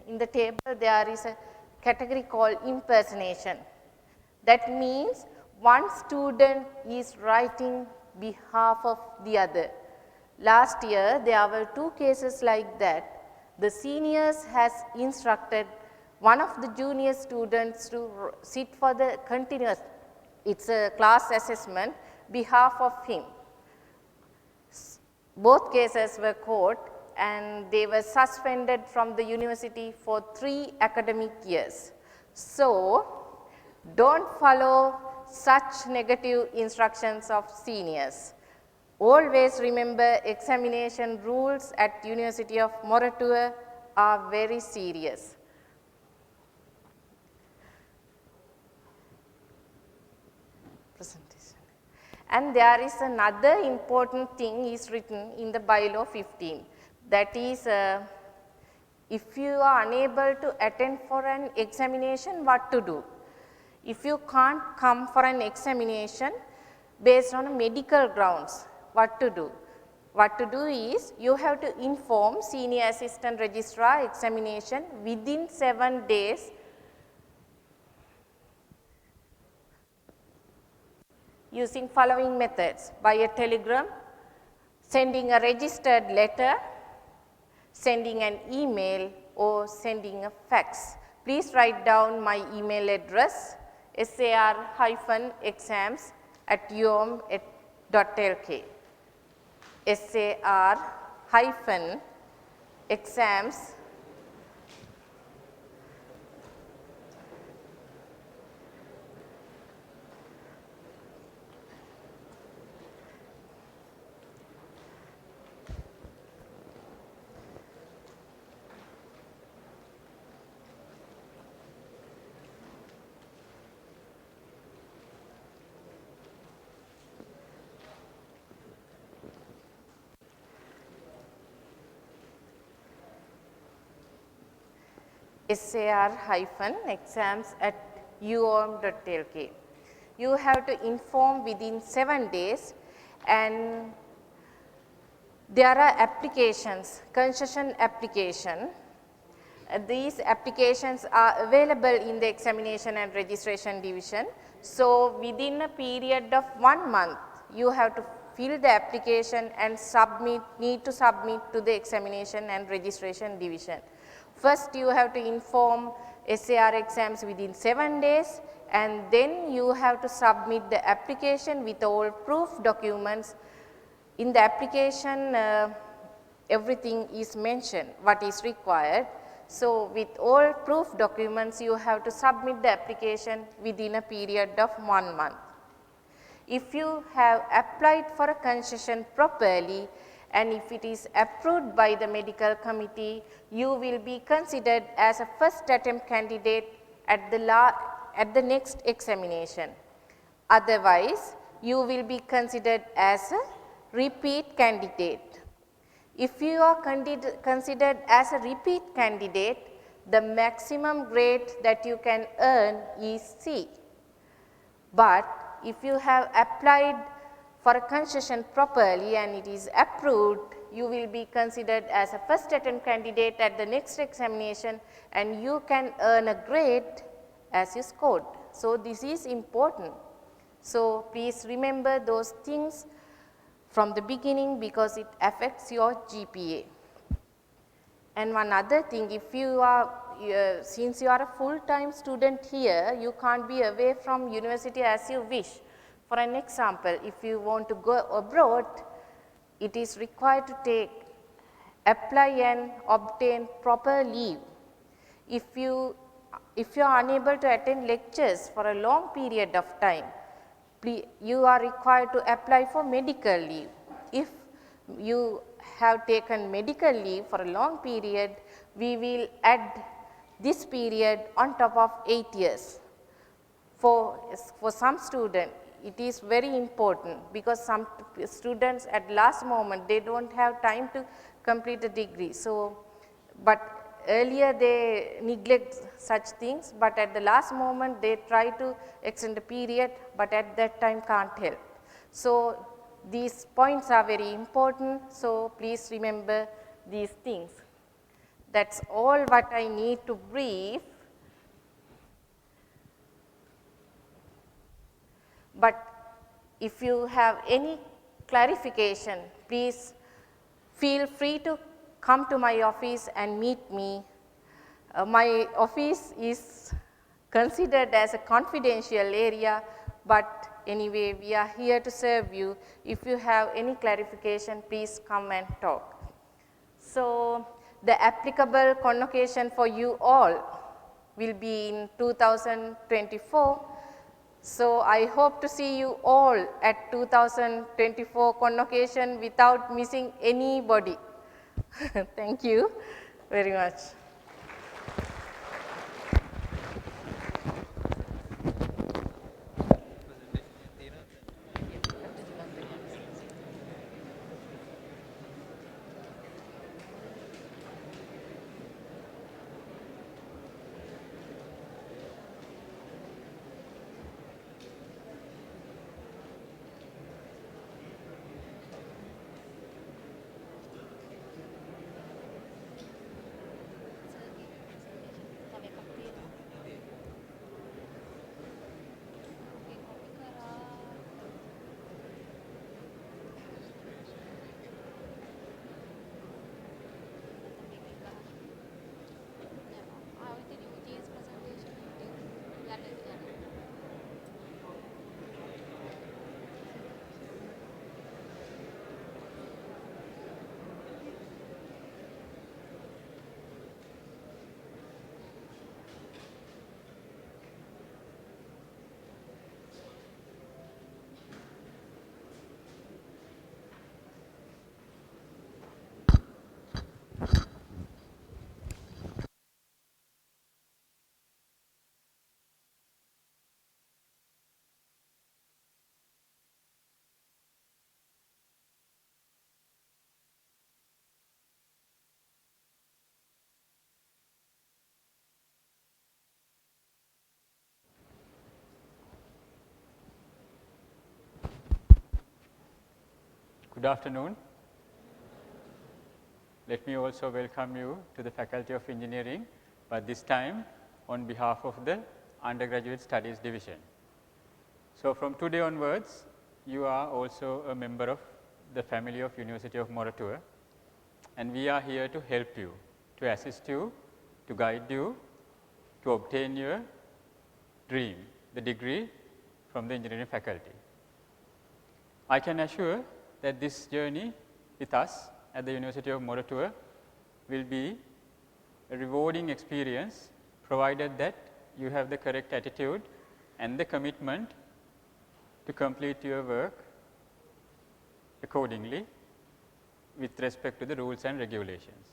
In the table there is a category called impersonation. That means one student is writing behalf of the other. Last year there were 2 cases like that. The seniors has instructed one of the junior students to sit for the continuous, it's a class assessment, behalf of him. Both cases were caught and they were suspended from the university for 3 academic years. So, don't follow such negative instructions of seniors. Always remember examination rules at University of Moratuwa are very serious. Presentation. And there is another important thing is written in the bylaw 15. That is, if you are unable to attend for an examination, what to do? If you can't come for an examination based on medical grounds, what to do? What to do is, you have to inform Senior Assistant Registrar Examination within 7 days using following methods: by a telegram, sending a registered letter, sending an email, or sending a fax. Please write down my email address, sar-exams@uom.lk. sar-exams sar-exams@uom.lk. You have to inform within 7 days, and there are applications, concession application. These applications are available in the examination and registration division. So, within a period of 1 month, you have to fill the application and need to submit to the examination and registration division. First, you have to inform SAR exams within 7 days, and then you have to submit the application with all proof documents. In the application, everything is mentioned, what is required. So, with all proof documents, you have to submit the application within a period of 1 month. If you have applied for a concession properly, and if it is approved by the medical committee, you will be considered as a first attempt candidate at the next examination. Otherwise, you will be considered as a repeat candidate. If you are considered as a repeat candidate, the maximum grade that you can earn is C. But if you have applied for a concession properly and it is approved, you will be considered as a first attempt candidate at the next examination, and you can earn a grade as you scored. So, this is important. So, please remember those things from the beginning because it affects your GPA. And one other thing, if you are, since you are a full-time student here, you can't be away from university as you wish. For an example, if you want to go abroad, it is required to apply and obtain proper leave. If you are unable to attend lectures for a long period of time, you are required to apply for medical leave. If you have taken medical leave for a long period, we will add this period on top of 8 years. For some student, it is very important because some students at last moment, they do not have time to complete a degree. So, but earlier they neglect such things, but at the last moment they try to extend the period, but at that time can't help. So, these points are very important, so please remember these things. That is all what I need to brief. But if you have any clarification, please feel free to come to my office and meet me. My office is considered as a confidential area, but anyway, we are here to serve you. If you have any clarification, please come and talk. So, the applicable convocation for you all will be in 2024. So, I hope to see you all at 2024 convocation without missing anybody. Thank you very much. Good afternoon. Let me also welcome you to the Faculty of Engineering, but this time on behalf of the Undergraduate Studies Division. So, from today onwards, you are also a member of the family of University of Moratuwa, and we are here to help you, to assist you, to guide you, to obtain your dream, the degree from the engineering faculty. I can assure that this journey with us at the University of Moratuwa will be a rewarding experience, provided that you have the correct attitude and the commitment to complete your work accordingly with respect to the rules and regulations.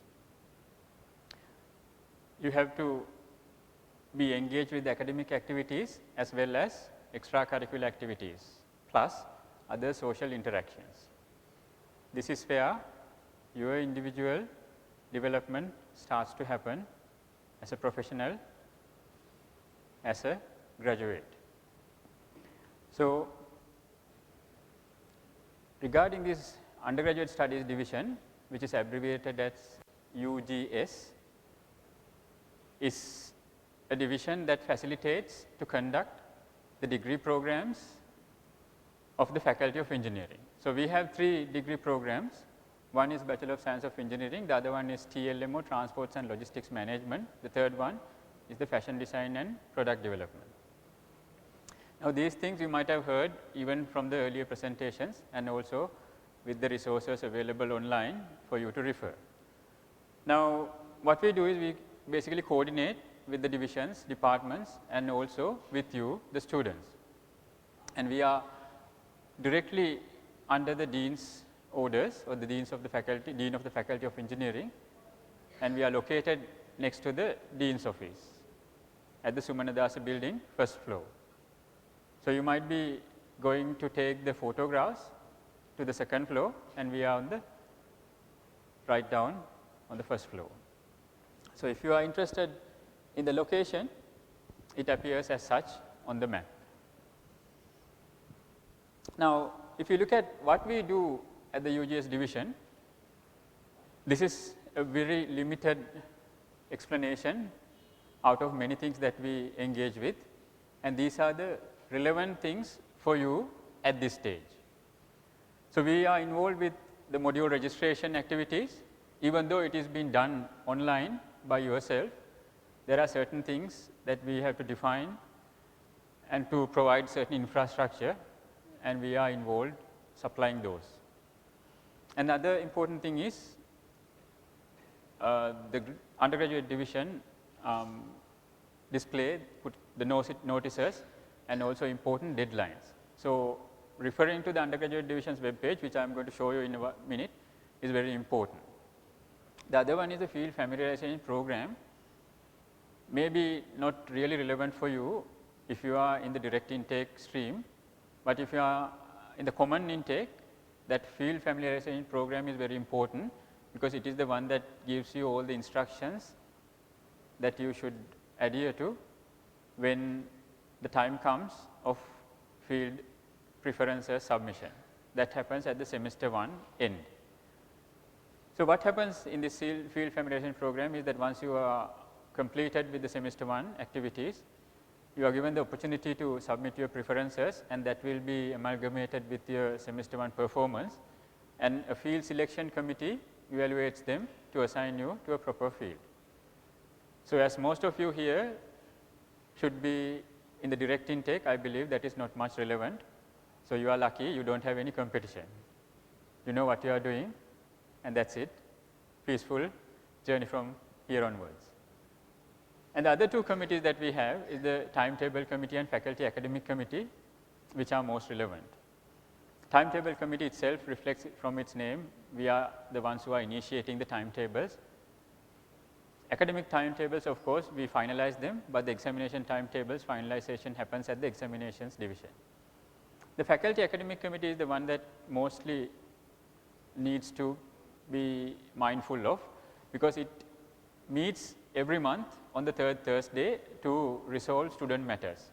You have to be engaged with academic activities as well as extracurricular activities, plus other social interactions. This is where your individual development starts to happen as a professional, as a graduate. So, regarding this undergraduate studies division, which is abbreviated as UGS, is a division that facilitates to conduct the degree programs of the Faculty of Engineering. So, we have 3 degree programs. One is Bachelor of Science of Engineering, the other one is TLMO, Transports and Logistics Management, the third one is the Fashion Design and Product Development. Now, these things you might have heard even from the earlier presentations and also with the resources available online for you to refer. Now, what we do is we basically coordinate with the divisions, departments and also with you, the students, and we are directly under the dean's orders or the deans of the faculty, dean of the Faculty of Engineering, and we are located next to the dean's office at the Sumanadasa building, first floor. So, you might be going to take the photographs to the second floor, and we are on the right down on the first floor. So, if you are interested in the location, it appears as such on the map. Now, if you look at what we do at the UGS division, this is a very limited explanation out of many things that we engage with, and these are the relevant things for you at this stage. So, we are involved with the module registration activities. Even though it is being done online by yourself, there are certain things that we have to define and to provide certain infrastructure, and we are involved supplying those. Another important thing is the undergraduate division put the notices and also important deadlines. So, referring to the undergraduate division's web page, which I am going to show you in a minute, is very important. The other one is the field familiarization program, maybe not really relevant for you if you are in the direct intake stream, but if you are in the common intake, that field familiarization program is very important, because it is the one that gives you all the instructions that you should adhere to when the time comes of field preferences submission. That happens at the semester 1 end. So, what happens in this field familiarization program is that once you are completed with the semester 1 activities, you are given the opportunity to submit your preferences, and that will be amalgamated with your semester 1 performance, and a field selection committee evaluates them to assign you to a proper field. So, as most of you here should be in the direct intake, I believe that is not much relevant. So, you are lucky, you do not have any competition. You know what you are doing, and that is it, peaceful journey from here onwards. And the other two committees that we have is the Timetable Committee and Faculty Academic Committee, which are most relevant. Timetable Committee itself reflects from its name, we are the ones who are initiating the timetables. Academic timetables, of course, we finalize them, but the examination timetables finalization happens at the examinations division. The Faculty Academic Committee is the one that mostly needs to be mindful of, because it meets every month on the third Thursday to resolve student matters.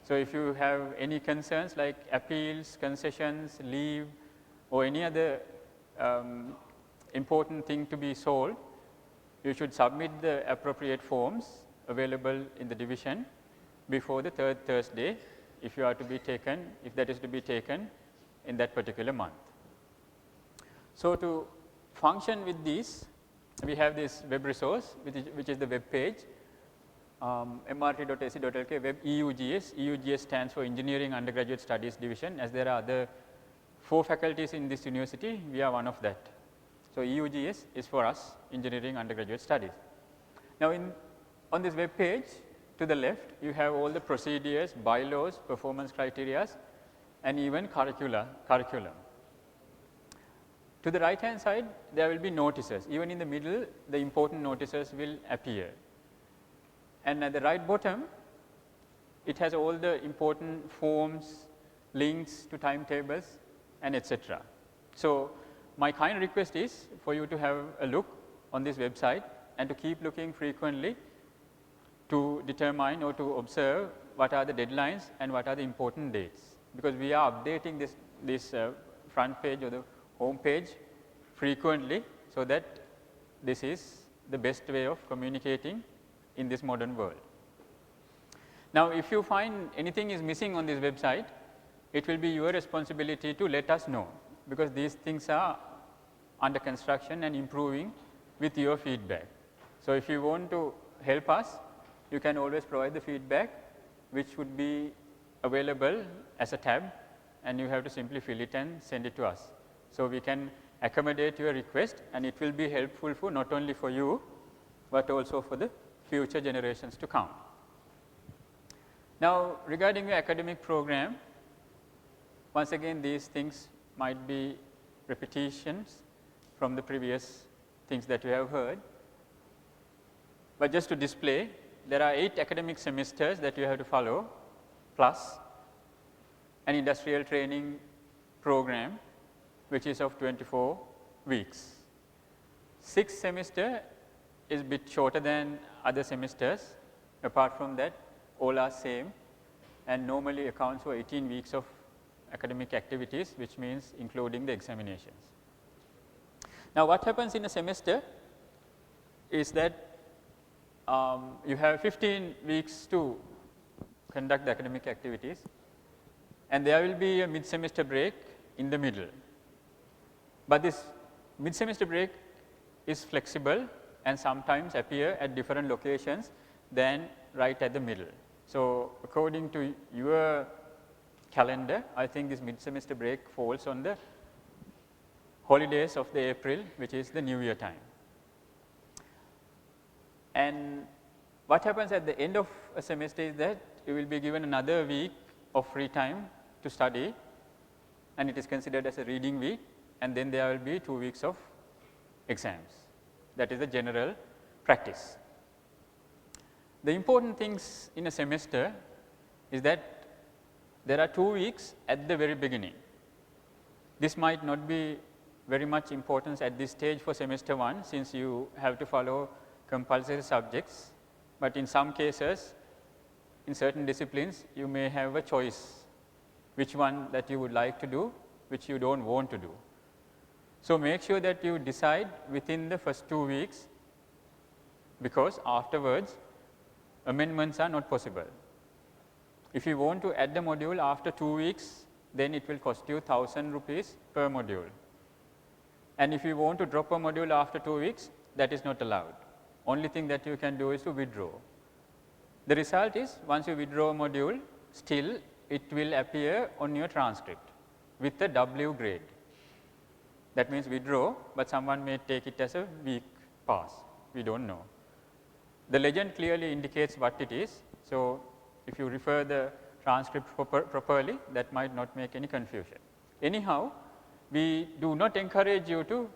So, if you have any concerns like appeals, concessions, leave, or any other important thing to be solved, you should submit the appropriate forms available in the division before the third Thursday, if you are to be taken, if that is to be taken in that particular month. So, to function with these, we have this web resource, which is the web page, mrt.ac.lk web EUGS. EUGS stands for Engineering Undergraduate Studies Division, as there are other 4 faculties in this university, we are one of that. So, EUGS is for us, Engineering Undergraduate Studies. Now, on this web page, to the left, you have all the procedures, bylaws, performance criteria, and even curriculum. To the right hand side, there will be notices. Even in the middle, the important notices will appear. And at the right bottom, it has all the important forms, links to timetables, and etc. So, my kind request is for you to have a look on this website and to keep looking frequently to determine or to observe what are the deadlines and what are the important dates, because we are updating this front page or the home page frequently, so that this is the best way of communicating in this modern world. Now, if you find anything is missing on this website, it will be your responsibility to let us know, because these things are under construction and improving with your feedback. So, if you want to help us, you can always provide the feedback, which would be available as a tab, and you have to simply fill it and send it to us. So, we can accommodate your request, and it will be helpful for not only for you, but also for the future generations to come. Now, regarding your academic program, once again these things might be repetitions from the previous things that you have heard, but just to display, there are 8 academic semesters that you have to follow, plus an industrial training program which is of 24 weeks. 6th semester is a bit shorter than other semesters. Apart from that, all are same and normally accounts for 18 weeks of academic activities, which means including the examinations. Now, what happens in a semester is that you have 15 weeks to conduct the academic activities, and there will be a mid-semester break in the middle. But this mid-semester break is flexible and sometimes appear at different locations than right at the middle. So, according to your calendar, I think this mid-semester break falls on the holidays of the April, which is the New Year time. And what happens at the end of a semester is that you will be given another week of free time to study, and it is considered as a reading week, and then there will be 2 weeks of exams. That is the general practice. The important things in a semester is that there are 2 weeks at the very beginning. This might not be very much importance at this stage for semester 1, since you have to follow compulsory subjects, but in some cases, in certain disciplines, you may have a choice which one that you would like to do, which you do not want to do. So, make sure that you decide within the first 2 weeks, because afterwards amendments are not possible. If you want to add the module after 2 weeks, then it will cost you 1000 rupees per module. And if you want to drop a module after 2 weeks, that is not allowed. Only thing that you can do is to withdraw. The result is, once you withdraw a module, still it will appear on your transcript with a W grade. That means withdraw, but someone may take it as a weak pass, we do not know. The legend clearly indicates what it is. So, if you refer the transcript properly, that might not make any confusion. Anyhow, we do not encourage you to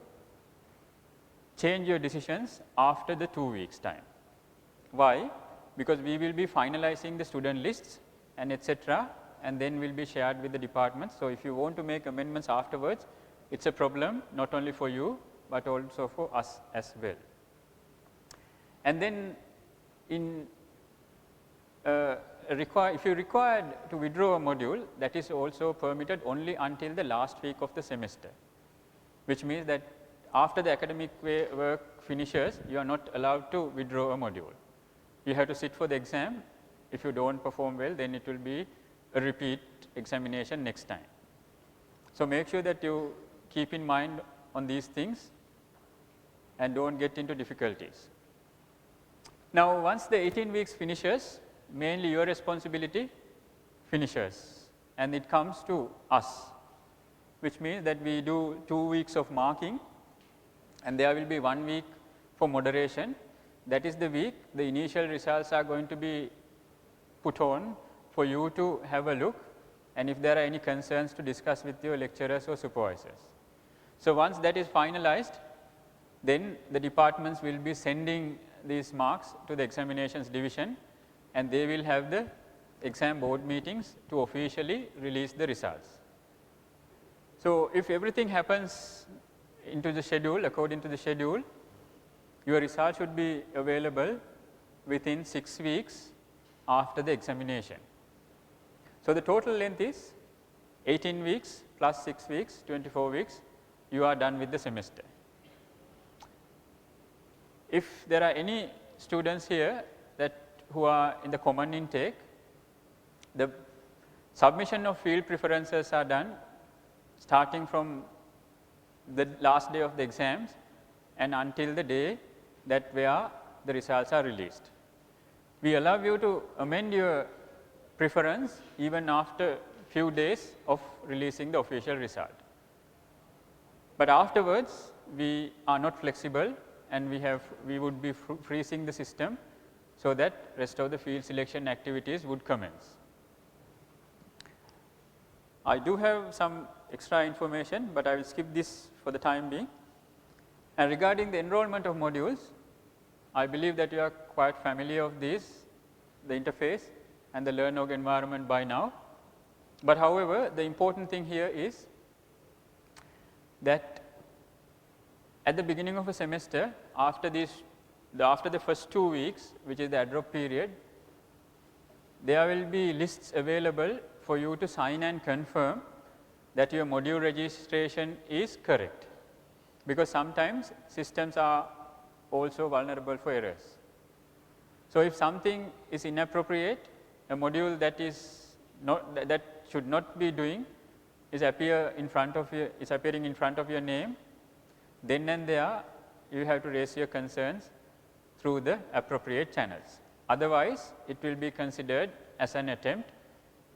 change your decisions after the 2 weeks time. Why? Because we will be finalizing the student lists and etc., and then will be shared with the departments. So, if you want to make amendments afterwards, it is a problem not only for you, but also for us as well. And then in if you required to withdraw a module, that is also permitted only until the last week of the semester, which means that after the academic work finishes, you are not allowed to withdraw a module. You have to sit for the exam. If you do not perform well, then it will be a repeat examination next time. So, make sure that you keep in mind on these things and do not get into difficulties. Now, once the 18 weeks finishes, mainly your responsibility finishes, and it comes to us, which means that we do 2 weeks of marking, and there will be 1 week for moderation. That is the week the initial results are going to be put on for you to have a look, and if there are any concerns, to discuss with your lecturers or supervisors. So, once that is finalized, then the departments will be sending these marks to the examinations division, and they will have the exam board meetings to officially release the results. So, if everything happens into the schedule, according to the schedule, your result should be available within 6 weeks after the examination. So, the total length is 18 weeks plus 6 weeks, 24 weeks, you are done with the semester. If there are any students here who are in the common intake, the submission of field preferences are done starting from the last day of the exams and until the day that where the results are released. We allow you to amend your preference even after few days of releasing the official result. But afterwards, we are not flexible, and we would be freezing the system, so that rest of the field selection activities would commence. I do have some extra information, but I will skip this for the time being. And regarding the enrollment of modules, I believe that you are quite familiar of this, the interface and the learn org environment by now. But however, the important thing here is that at the beginning of a semester, after the first 2 weeks, which is the ad-drop period, there will be lists available for you to sign and confirm that your module registration is correct, because sometimes systems are also vulnerable for errors. So, if something is inappropriate, a module that is not that should not be doing is appearing in front of your name, then and there you have to raise your concerns through the appropriate channels. Otherwise, it will be considered as an attempt,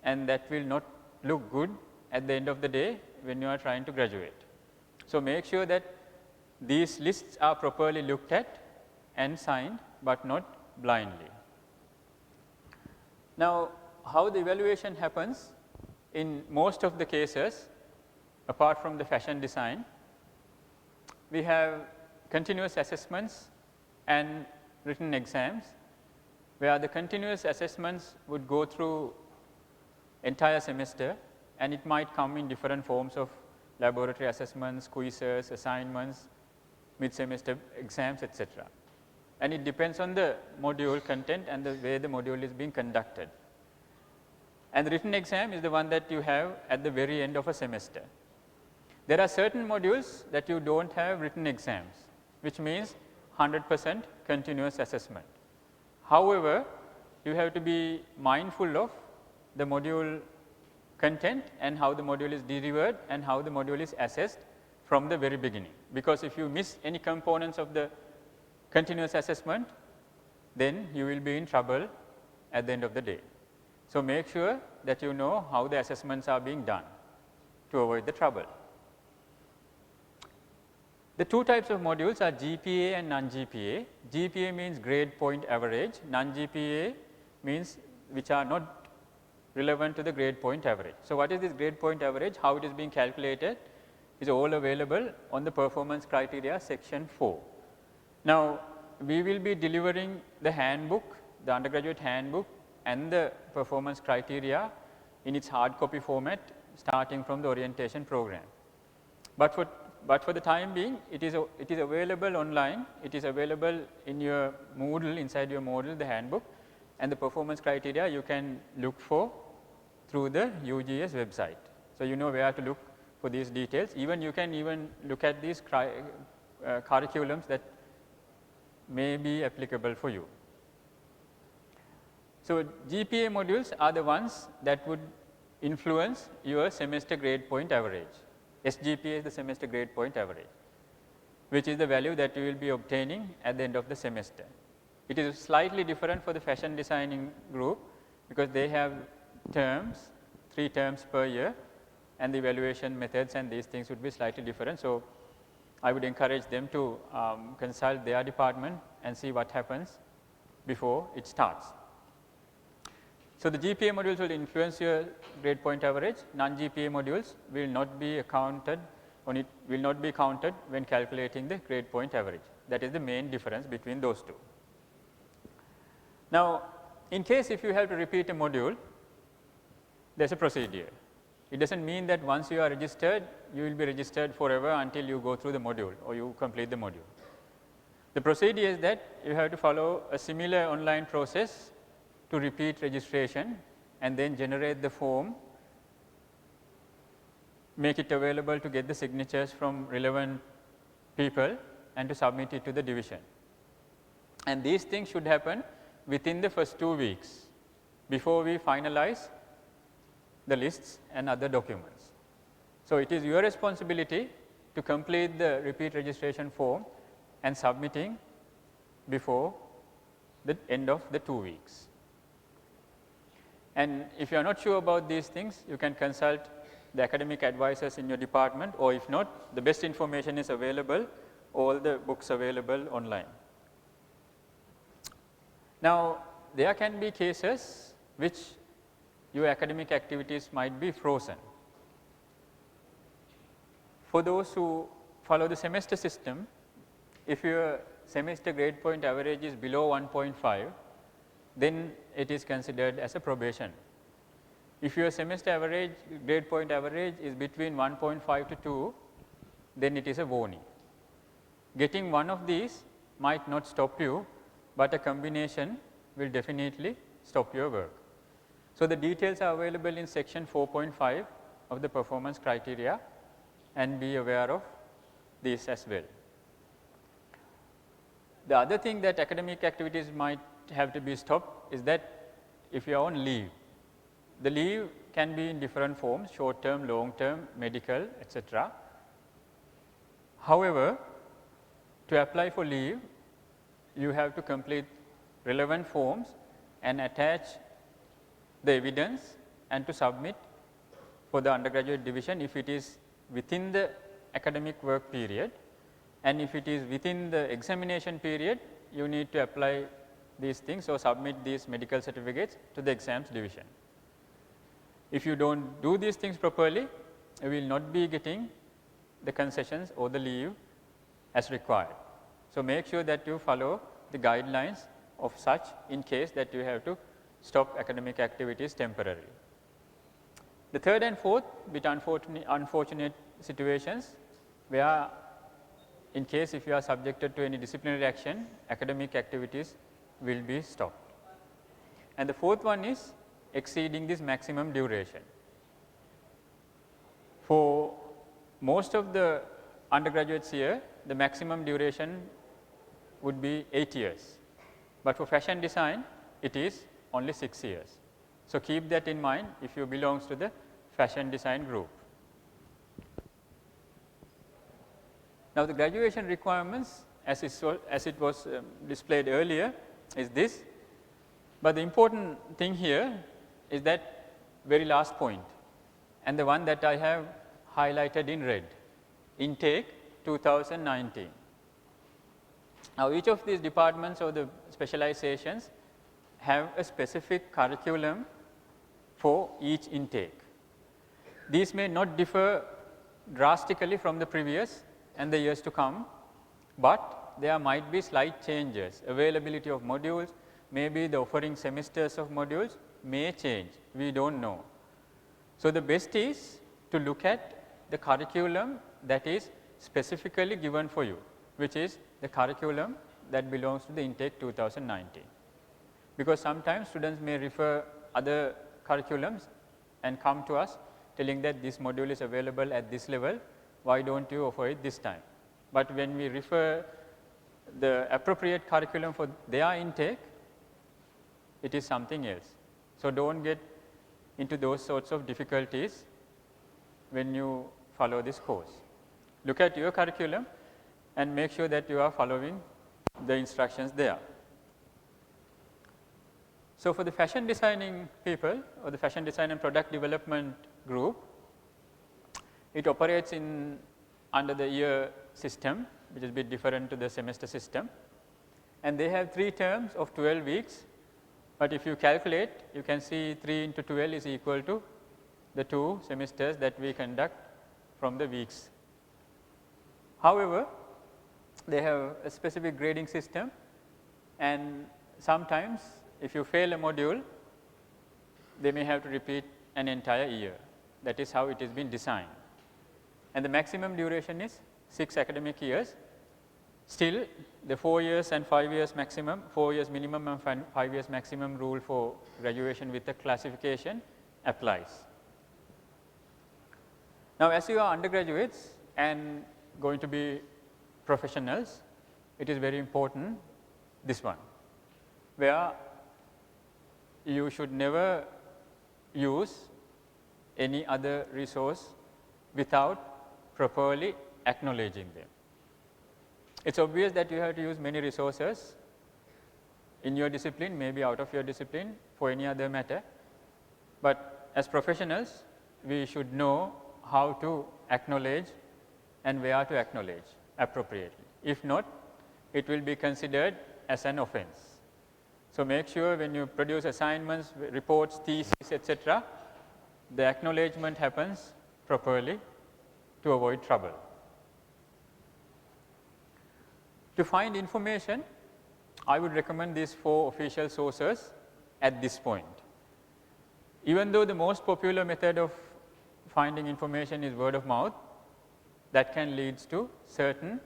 and that will not look good at the end of the day when you are trying to graduate. So, make sure that these lists are properly looked at and signed, but not blindly. Now, how the evaluation happens in most of the cases, apart from the fashion design, we have continuous assessments and written exams, where the continuous assessments would go through entire semester, and it might come in different forms of laboratory assessments, quizzes, assignments, mid-semester exams, etc. And it depends on the module content and the way the module is being conducted. And the written exam is the one that you have at the very end of a semester. There are certain modules that you do not have written exams, which means 100% continuous assessment. However, you have to be mindful of the module content and how the module is delivered and how the module is assessed from the very beginning, because if you miss any components of the continuous assessment, then you will be in trouble at the end of the day. So, make sure that you know how the assessments are being done to avoid the trouble. The two types of modules are GPA and non-GPA. GPA means grade point average, non-GPA means which are not relevant to the grade point average. So, what is this grade point average? How it is being calculated is all available on the performance criteria section 4. Now, we will be delivering the handbook, the undergraduate handbook and the performance criteria in its hard copy format starting from the orientation program. But for the time being, it is available online, it is available in your Moodle, inside your Moodle, the handbook, and the performance criteria you can look for through the UGS website. So, you know where to look for these details. Even you can even look at these curriculums that may be applicable for you. So, GPA modules are the ones that would influence your semester grade point average. SGPA is the semester grade point average, which is the value that you will be obtaining at the end of the semester. It is slightly different for the fashion designing group, because they have terms, 3 terms per year, and the evaluation methods and these things would be slightly different. So, I would encourage them to consult their department and see what happens before it starts. So, the GPA modules will influence your grade point average, non-GPA modules will not be counted when calculating the grade point average. That is the main difference between those two. Now, in case if you have to repeat a module, there is a procedure. It does not mean that once you are registered, you will be registered forever until you go through the module or you complete the module. The procedure is that you have to follow a similar online process to repeat registration and then generate the form, make it available to get the signatures from relevant people and to submit it to the division. And these things should happen within the first 2 weeks before we finalize the lists and other documents. So, it is your responsibility to complete the repeat registration form and submitting before the end of the 2 weeks. And if you are not sure about these things, you can consult the academic advisors in your department, or if not, the best information is available, all the books available online. Now, there can be cases which your academic activities might be frozen. For those who follow the semester system, if your semester grade point average is below 1.5, then it is considered as a probation. If your semester average, grade point average is between 1.5 to 2, then it is a warning. Getting one of these might not stop you, but a combination will definitely stop your work. So, the details are available in section 4.5 of the performance criteria, and be aware of this as well. The other thing that academic activities might have to be stopped is that if you are on leave, the leave can be in different forms, short term, long term, medical, etc. However, to apply for leave, you have to complete relevant forms and attach the evidence and to submit for the undergraduate division if it is within the academic work period, and if it is within the examination period, you need to apply these things or submit these medical certificates to the exams division. If you do not do these things properly, you will not be getting the concessions or the leave as required. So, make sure that you follow the guidelines of such in case that you have to stop academic activities temporarily. The third and fourth bit unfortunate situations where in case if you are subjected to any disciplinary action, academic activities will be stopped. And the fourth one is exceeding this maximum duration. For most of the undergraduates here, the maximum duration would be 8 years, but for fashion design it is only 6 years. So, keep that in mind if you belongs to the fashion design group. Now, the graduation requirements as it was displayed earlier is this, but the important thing here is that very last point and the one that I have highlighted in red, intake 2019. Now, each of these departments or the specializations have a specific curriculum for each intake. These may not differ drastically from the previous and the years to come, but there might be slight changes. Availability of modules, maybe the offering semesters of modules may change, we do not know. So, the best is to look at the curriculum that is specifically given for you, which is the curriculum that belongs to the intake 2019. Because sometimes students may refer other curriculums and come to us telling that this module is available at this level, why do not you offer it this time? But when we refer the appropriate curriculum for their intake, it is something else. So, do not get into those sorts of difficulties when you follow this course. Look at your curriculum and make sure that you are following the instructions there. So, for the fashion designing people or the fashion design and product development group, it operates under the year system, which is a bit different to the semester system, and they have 3 terms of 12 weeks, but if you calculate, you can see 3 into 12 is equal to the 2 semesters that we conduct from the weeks. However, they have a specific grading system, and sometimes if you fail a module, they may have to repeat an entire year. That is how it has been designed. And the maximum duration is 6 academic years. Still, the 4 years and 5 years maximum, 4 years minimum and 5 years maximum rule for graduation with the classification applies. Now, as you are undergraduates and going to be professionals, it is very important this one, where you should never use any other resource without properly acknowledging them. It is obvious that you have to use many resources in your discipline, maybe out of your discipline for any other matter, but as professionals we should know how to acknowledge and where to acknowledge appropriately. If not, it will be considered as an offense. So, make sure when you produce assignments, reports, theses, etc., the acknowledgement happens properly to avoid trouble. To find information, I would recommend these 4 official sources at this point. Even though the most popular method of finding information is word of mouth, that can lead to certain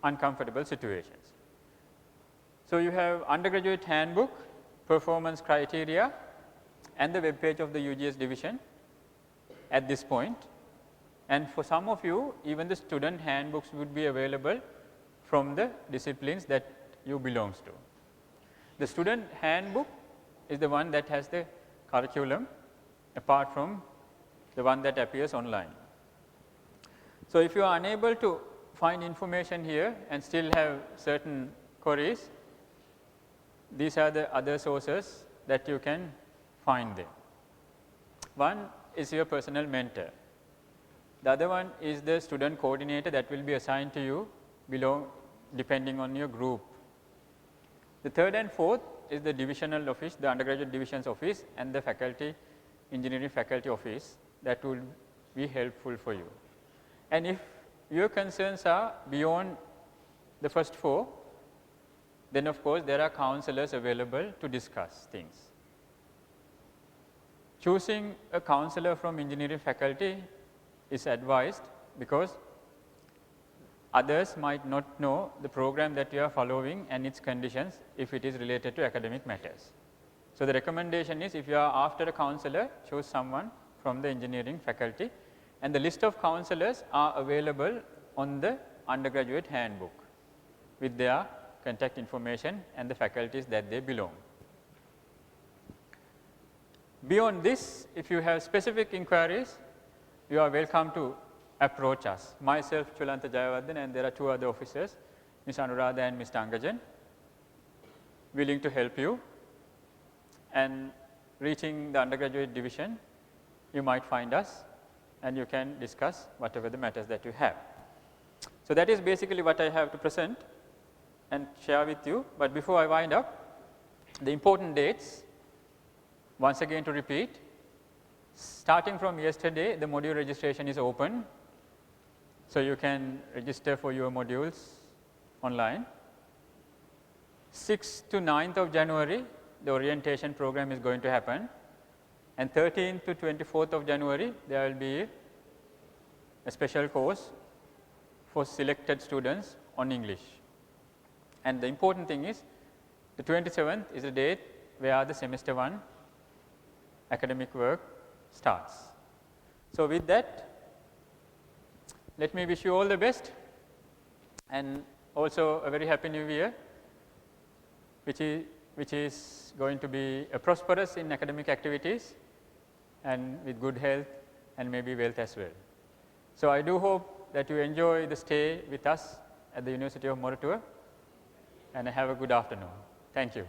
uncomfortable situations. So, you have undergraduate handbook, performance criteria and the web page of the UGS division at this point, and for some of you even the student handbooks would be available from the disciplines that you belongs to. The student handbook is the one that has the curriculum apart from the one that appears online. So, if you are unable to find information here and still have certain queries, these are the other sources that you can find there. One is your personal mentor. The other one is the student coordinator that will be assigned to you below depending on your group. The third and fourth is the divisional office, the undergraduate divisions office and the faculty, engineering faculty office that will be helpful for you. And if your concerns are beyond the first four, then of course there are counselors available to discuss things. Choosing a counselor from engineering faculty is advised because others might not know the program that you are following and its conditions if it is related to academic matters. So, the recommendation is if you are after a counselor, choose someone from the engineering faculty, and the list of counselors are available on the undergraduate handbook with their contact information and the faculties that they belong. Beyond this, if you have specific inquiries, you are welcome to approach us. Myself, Chulanta Jayawardena, and there are two other officers, Ms. Anuradha and Mr. Angajan, willing to help you. And reaching the undergraduate division, you might find us and you can discuss whatever the matters that you have. So, that is basically what I have to present and share with you, but before I wind up, the important dates once again to repeat. Starting from yesterday, the module registration is open. So, you can register for your modules online. 6th to 9th of January, the orientation program is going to happen, and 13th to 24th of January, there will be a special course for selected students on English. And the important thing is, the 27th is the date where the semester 1 academic work starts. So, with that, let me wish you all the best and also a very happy new year, which is going to be prosperous in academic activities and with good health and maybe wealth as well. So, I do hope that you enjoy the stay with us at the University of Moratuwa and have a good afternoon. Thank you.